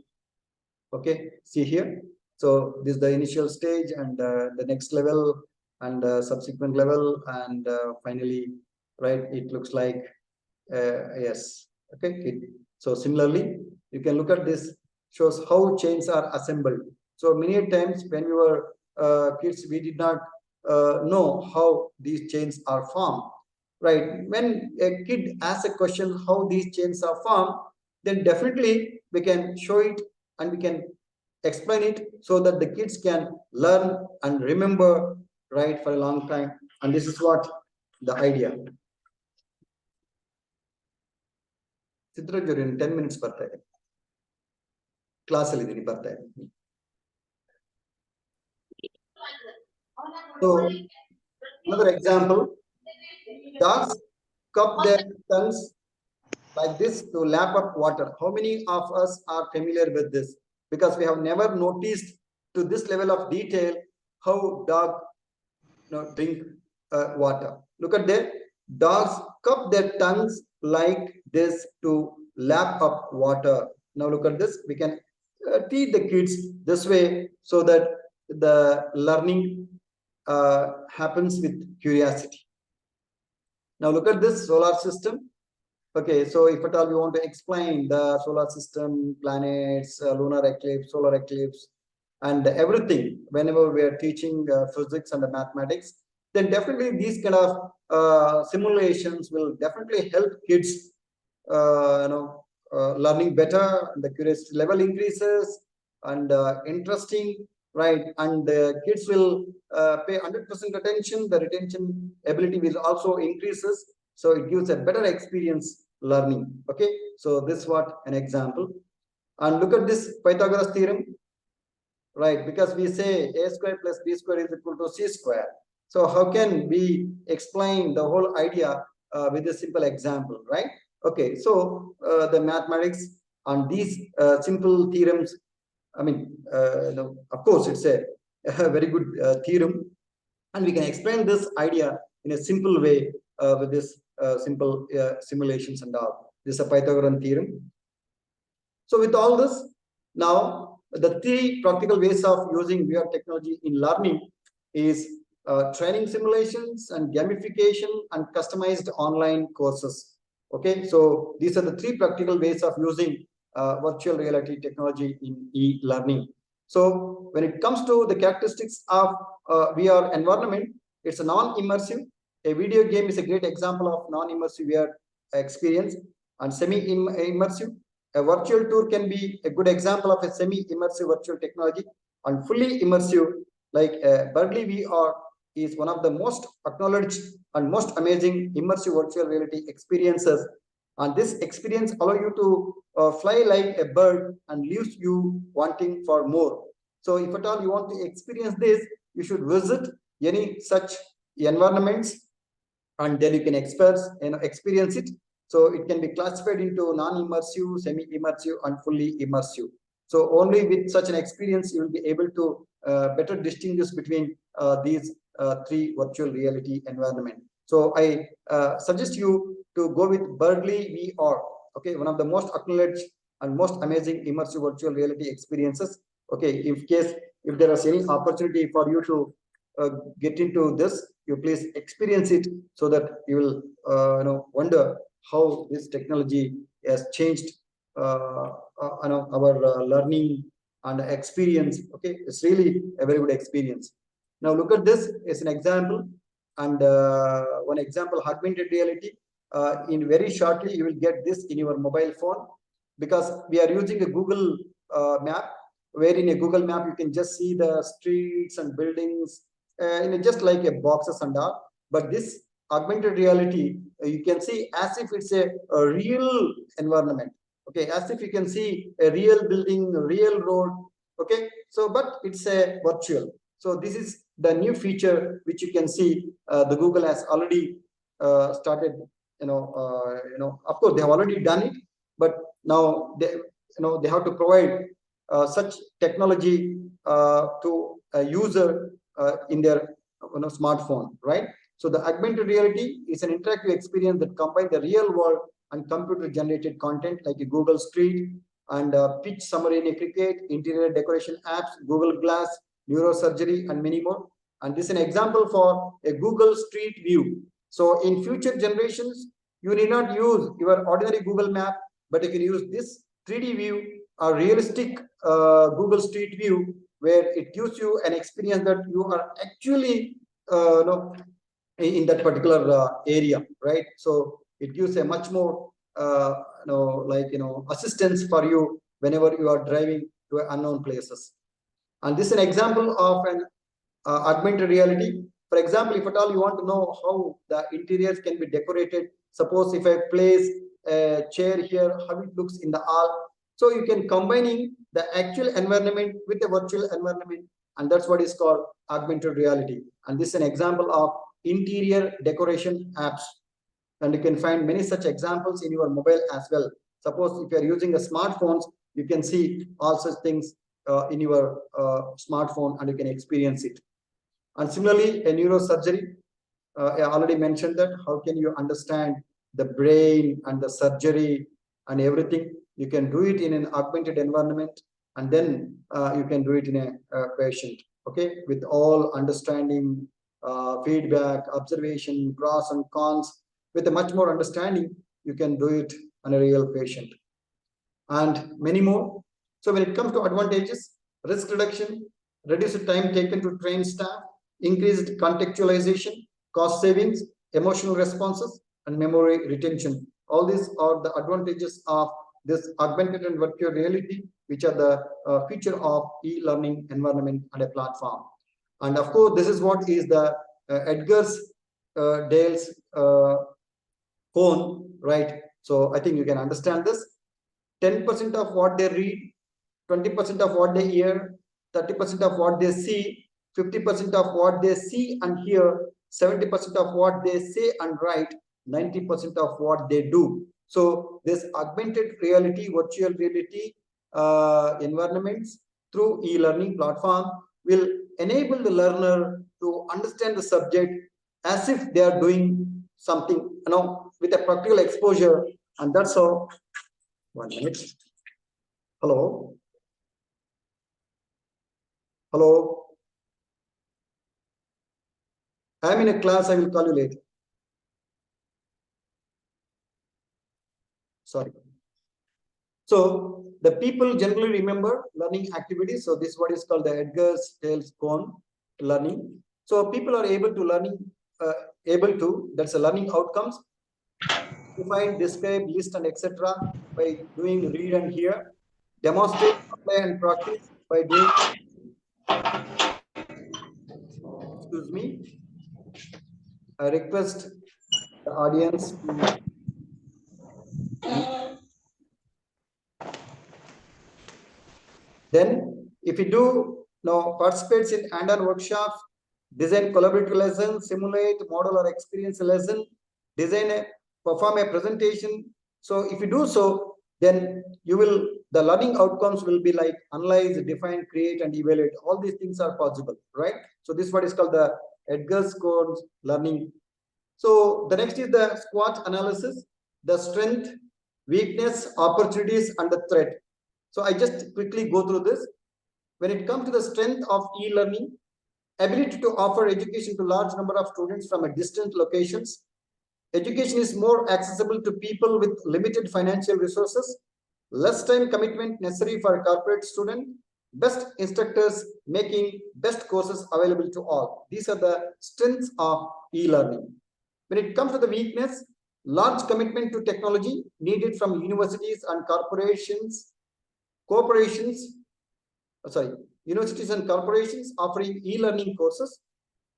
Okay, see here. So this is the initial stage and the next level and subsequent level, and finally, right, it looks like yes. Okay, so similarly, you can look at this, shows how chains are assembled. So many times when we were kids, we did not know how these chains are formed, right? When a kid asks a question how these chains are formed, then definitely we can show it and we can explain it so that the kids can learn and remember, right, for a long time. And this is what the idea. ಚಿತ್ರಜ್ಞರು 10 minutes ಬರ್ತಾ ಇದೆ, ಕ್ಲಾಸಲ್ಲಿ ಇದ್ದೀನಿ, ಬರ್ತಾ ಇದೆ. So another example, dogs cup their tongues like this to lap up water. How many of us are familiar with this? Because we have never noticed to this level of detail how dog drink water. Look at that. Dogs cup their tongues like this to lap up water. Now look at this. We can teach the kids this way so that the learning happens with curiosity. Now look at this solar system. Okay, so if at all we want to explain the solar system, planets, lunar eclipse, solar eclipse, and everything, whenever we are teaching physics and the mathematics, then definitely these kind of simulations will definitely help kids, learning better. The curiosity level increases and interesting, right? And the kids will pay 100% attention. The retention ability will also increases. So it gives a better experience learning. Okay, so this is what an example. And look at this Pythagoras theorem, right? Because we say a square plus b square is equal to c square. So how can we explain the whole idea with a simple example, right? Okay, so the mathematics on these simple theorems, I mean, of course, it's a very good theorem, and we can explain this idea in a simple way with this simple simulations and all. This is a Pythagorean theorem. So with all this, now the three practical ways of using VR technology in learning is training simulations and gamification and customized online courses. Okay, so these are the three practical ways of using virtual reality technology in e-learning. So when it comes to the characteristics of VR environment, it's a non-immersive. A video game is a great example of non-immersive VR experience, and semi-immersive. A virtual tour can be a good example of a semi-immersive virtual technology, and fully immersive, like Berkeley VR, is one of the most acknowledged and most amazing immersive virtual reality experiences. And this experience allows you to fly like a bird and leaves you wanting for more. So if at all you want to experience this, you should visit any such environments, and then you can experience it. So it can be classified into non-immersive, semi-immersive, and fully immersive. So only with such an experience, you will be able to better distinguish between these three virtual reality environment. So I suggest you to go with Berkeley VR. Okay, one of the most acknowledged and most amazing immersive virtual reality experiences. Okay, if there is any opportunity for you to get into this, you please experience it so that you will wonder how this technology has changed our learning and experience. Okay, it's really a very good experience. Now look at this as an example, and one example, augmented reality. In very shortly you will get this in your mobile phone, because we are using a Google map, where in a Google map you can just see the streets and buildings in just like a boxes and all. But this augmented reality, you can see as if it's a real environment. Okay, as if you can see a real building, a real road. Okay, so but it's a virtual. So this is the new feature which you can see the Google has already started. Of course they have already done it, but now they have to provide such technology to a user in their smartphone, right? So the augmented reality is an interactive experience that combines the real world and computer generated content like a Google Street and pitch summary in a cricket, interior decoration apps, Google Glass, neurosurgery, and many more. And this is an example for a Google Street View. So in future generations, you need not use your ordinary Google map, but you can use this 3D view, a realistic Google Street View, where it gives you an experience that you are actually in that particular area, right? So it gives a much more assistance for you whenever you are driving to unknown places. And this is an example of an augmented reality. For example, if at all you want to know how the interiors can be decorated, suppose if I place a chair here, how it looks in the hall. So you can combining the actual environment with the virtual environment, and that's what is called augmented reality. And this is an example of interior decoration apps. And you can find many such examples in your mobile as well. Suppose if you are using a smartphones, you can see all such things in your smartphone, and you can experience it. And similarly, a neurosurgery, I already mentioned that. How can you understand the brain and the surgery and everything? you can do it in an augmented environment, and then you can do it in a patient, okay, with all understanding, feedback, observation, pros and cons. With a much more understanding, you can do it on a real patient, and many more. So when it comes to advantages, risk reduction, reduced time taken to train staff, increased contextualization, cost savings, emotional responses, and memory retention. All these are the advantages of this augmented and virtual reality, which are the feature of e-learning environment and a platform. And of course, this is what is the Edgar's Dale's cone, right? So I think you can understand this. 10% of what they read, 20% of what they hear, 30% of what they see, 50% of what they see and hear, 70% of what they say and write, 90% of what they do. So this augmented reality, virtual reality environments through e-learning platform will enable the learner to understand the subject as if they are doing something, with a practical exposure. And that's how. 1 minute. Hello. Hello. I'm in a class. I will call you later. Sorry. So the people generally remember learning activities. So this is what is called the Edgar's Dale's cone learning. So people are able to, that's a learning outcomes, define, describe, list, and etc. by doing read and hear, demonstrate, apply, and practice by doing. Excuse me. I request the audience to. Then, if you do now participates in hands-on workshops, design collaborative lessons, simulate, model or experience a lesson, perform a presentation. So if you do so, then the learning outcomes will be like analyze, define, create, and evaluate. All these things are possible, right? So this is what is called the Edgar's Codes learning. So the next is the SWOT analysis, the strength, weakness, opportunities, and the threat. So I just quickly go through this. When it comes to the strength of e-learning, ability to offer education to large number of students from a distant locations. Education is more accessible to people with limited financial resources, less time commitment necessary for a corporate student, best instructors making best courses available to all. These are the strengths of e-learning. When it comes to the weakness, large commitment to technology needed from universities and universities and corporations offering e-learning courses,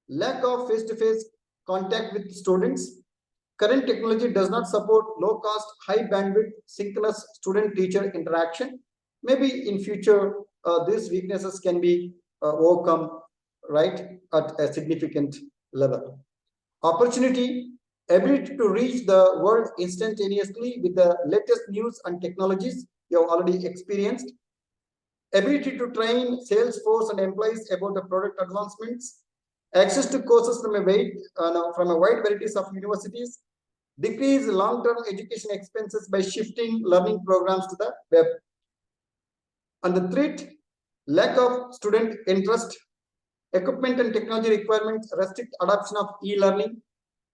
lack of face-to-face contact with students. Current technology does not support low-cost, high-bandwidth, synchronous student-teacher interaction. Maybe in future, these weaknesses can be overcome, right, at a significant level. Opportunity, ability to reach the world instantaneously with the latest news and technologies you have already experienced. Ability to train sales force and employees about the product advancements. Access to courses from a wide varieties of universities. Decrease long-term education expenses by shifting learning programs to the web. And the threat, lack of student interest. Equipment and technology requirements restrict adoption of e-learning.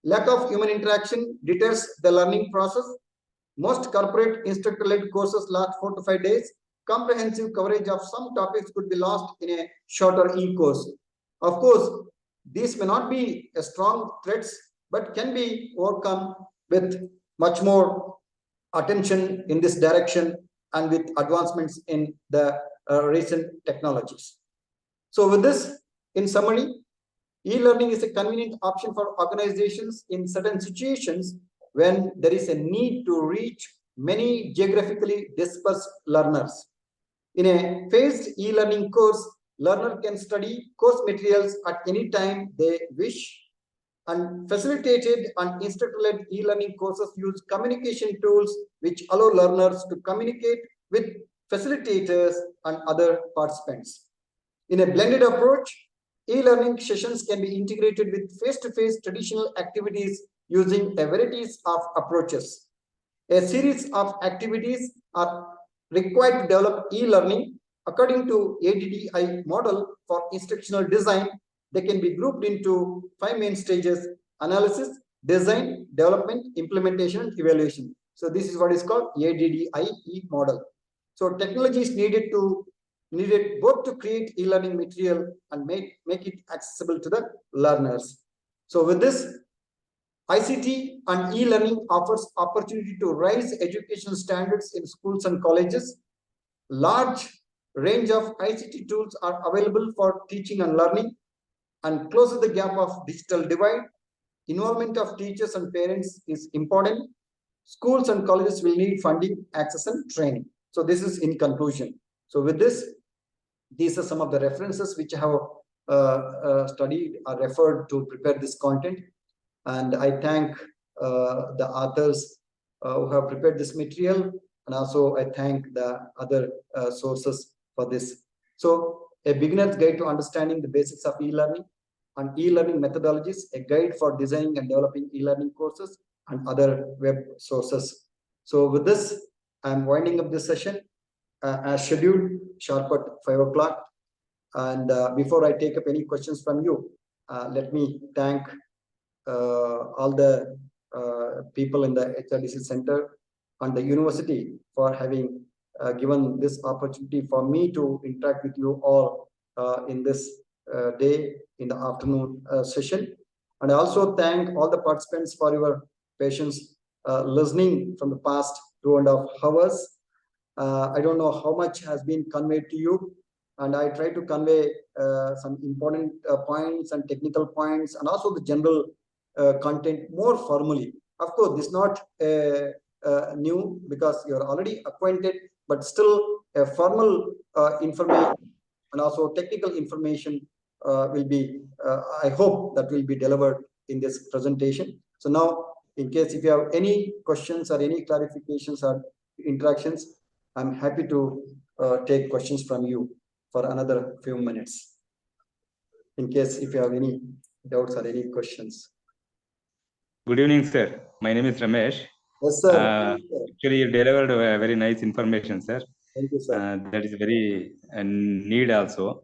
Lack of human interaction deters the learning process. Most corporate instructor-led courses last 4 to 5 days. Comprehensive coverage of some topics could be lost in a shorter e-course. Of course, these may not be a strong threats, but can be overcome with much more attention in this direction and with advancements in the recent technologies. So with this, in summary, e-learning is a convenient option for organizations in certain situations when there is a need to reach many geographically dispersed learners. In a phased e-learning course, learner can study course materials at any time they wish, and facilitated and instructor-led e-learning courses use communication tools which allow learners to communicate with facilitators and other participants. In a blended approach, e-learning sessions can be integrated with face-to-face traditional activities using a varieties of approaches. A series of activities are required to develop e-learning according to ADDI model for instructional design. They can be grouped into 5 main stages: analysis, design, development, implementation, and evaluation. So this is what is called ADDIE model. So technology is needed both to create e-learning material and make it accessible to the learners. So with this, ICT and e-learning offers opportunity to raise educational standards in schools and colleges. Large range of ICT tools are available for teaching and learning and closes the gap of digital divide. Involvement of teachers and parents is important. Schools and colleges will need funding, access, and training. So this is in conclusion. So with this, these are some of the references which I have studied or referred to prepare this content. And I thank the authors who have prepared this material. And also I thank the other sources for this. So a beginner's guide to understanding the basics of e-learning and e-learning methodologies, a guide for designing and developing e-learning courses and other web sources. So with this, I'm winding up this session as scheduled, sharp at 5 o'clock. And before I take up any questions from you, let me thank all the people in the HRDC Center and the university for having given this opportunity for me to interact with you all in this day in the afternoon session. And I also thank all the participants for your patience listening from the past 2.5 hours. I don't know how much has been conveyed to you, and I try to convey some important points and technical points and also the general content more formally. Of course, this is not new because you're already acquainted, but still a formal information and also technical information will be, I hope that will be delivered in this presentation. So now, in case if you have any questions or any clarifications or interactions, I'm happy to take questions from you for another few minutes. In case if you have any doubts or any questions. Good evening, sir. My name is Ramesh. Yes, sir. Actually, you delivered very nice information, sir. Thank you, sir. That is very need also.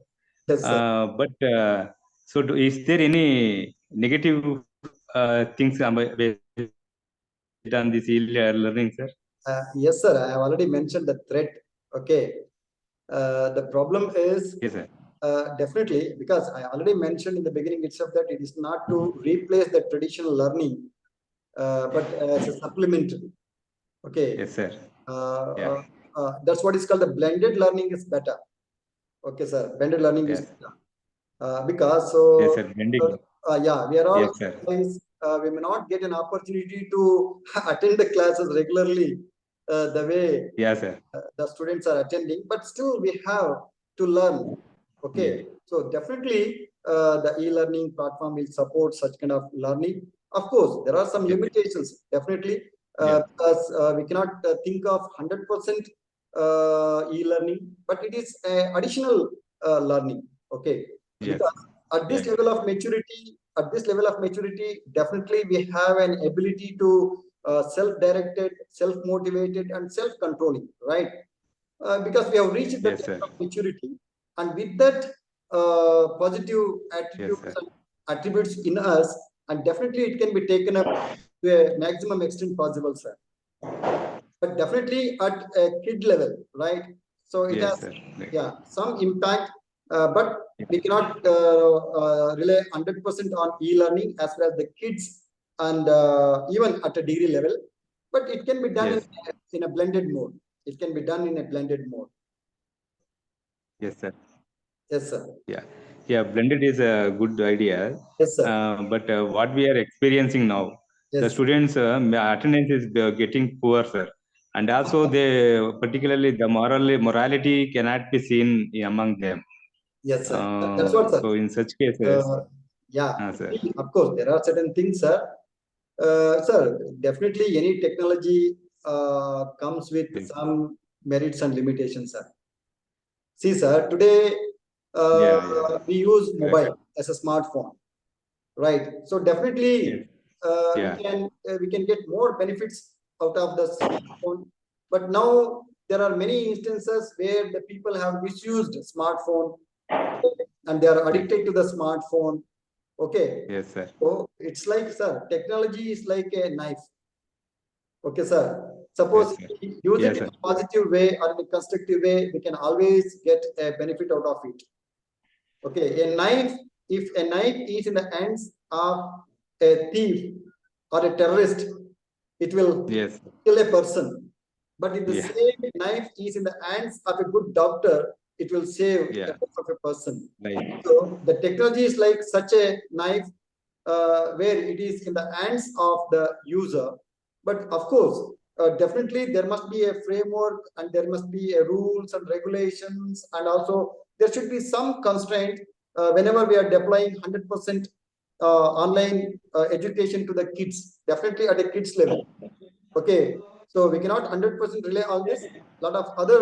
Yes, sir. So is there any negative things based on this learning, sir? Yes, sir. I have already mentioned the threat. Okay. The problem is, yes, sir. Definitely, because I already mentioned in the beginning itself that it is not to replace the traditional learning, but as a supplementary. Okay. Yes, sir. That's what is called the blended learning is better. Okay, sir. Blended learning is better. Because so yes, sir. Blending. yeah, we are all yes, sir. we may not get an opportunity to attend the classes regularly the way yes, sir. The students are attending, but still we have to learn. Okay, so definitely the e-learning platform will support such kind of learning. Of course, there are some limitations, definitely, because we cannot think of 100% e-learning, but it is additional learning. Okay, because at this level of maturity, definitely we have an ability to self-directed, self-motivated, and self-controlling, right? Because we have reached that level of maturity, and with that positive attitudes and attributes in us, and definitely it can be taken up to a maximum extent possible, sir. But definitely at a kid level, right? So it has some impact, but we cannot rely 100% on e-learning as well as the kids and even at a degree level. But it can be done in a blended mode. It can be done in a blended mode. Yes, sir. Yes, sir. Yeah, blended is a good idea. Yes, sir. But what we are experiencing now, the students' attendance is getting poor, sir. And also, they particularly the morality cannot be seen among them. Yes, sir. That's what, sir. So in such cases, sir. Of course, there are certain things, sir. Sir, definitely any technology comes with some merits and limitations, sir. See, sir, today we use mobile as a smartphone, right? So definitely we can get more benefits out of the smartphone. But now there are many instances where the people have misused smartphone and they are addicted to the smartphone. Okay. Yes, sir. So it's like, sir, technology is like a knife. Okay, sir. Suppose Yes, sir. we use Yes, it in sir. a positive way or in a constructive way, we can always get a benefit out of it. Okay, a knife, if a knife is in the hands of a thief or a terrorist, it will Yes. kill a person. But if the Yeah. same knife is in the hands of a good doctor, it will save the Yeah. life of a person. Right. So the technology is like such a knife where it is in the hands of the user. But of course, definitely there must be a framework and there must be a rules and regulations, and also there should be some constraint whenever we are deploying 100% online education to the kids, definitely at a kids level. Okay, so we cannot 100% rely on this. A lot of other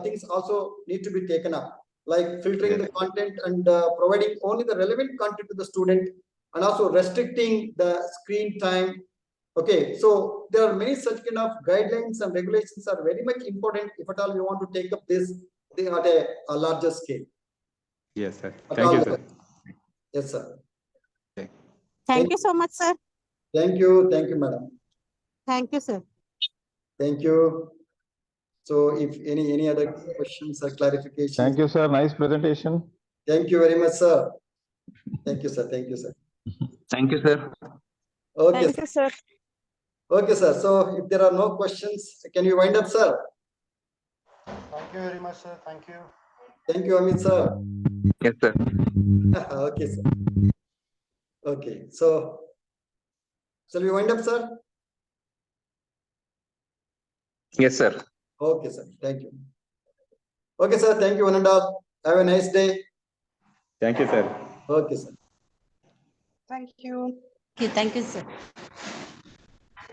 things also need to be taken up, like filtering the content and providing only the relevant content to the student, and also restricting the screen time. Okay, so there are many such kind of guidelines and regulations are very much important if at all you want to take up this at a larger scale. Yes, sir. At Thank all you, sir. levels. Yes, sir. Thank you so much, sir. Thank you, madam. Thank you, sir. Thank you. So if any other questions or clarifications. Thank you, sir. Nice presentation. Thank you very much, sir. Thank you, sir. Thank you, sir. Thank you, sir. Okay, Thank you, sir. okay, sir. So if there are no questions, can you wind up, sir? Thank you very much, sir. Thank you. Thank you, Amit, sir. Yes, sir. Okay, sir. Okay, so shall we wind up, sir? Yes, sir. Okay, sir. Thank you. Okay, sir. Thank you, one and all. Have a nice day. Thank you, sir. Okay, sir. Thank you. Thank you, sir.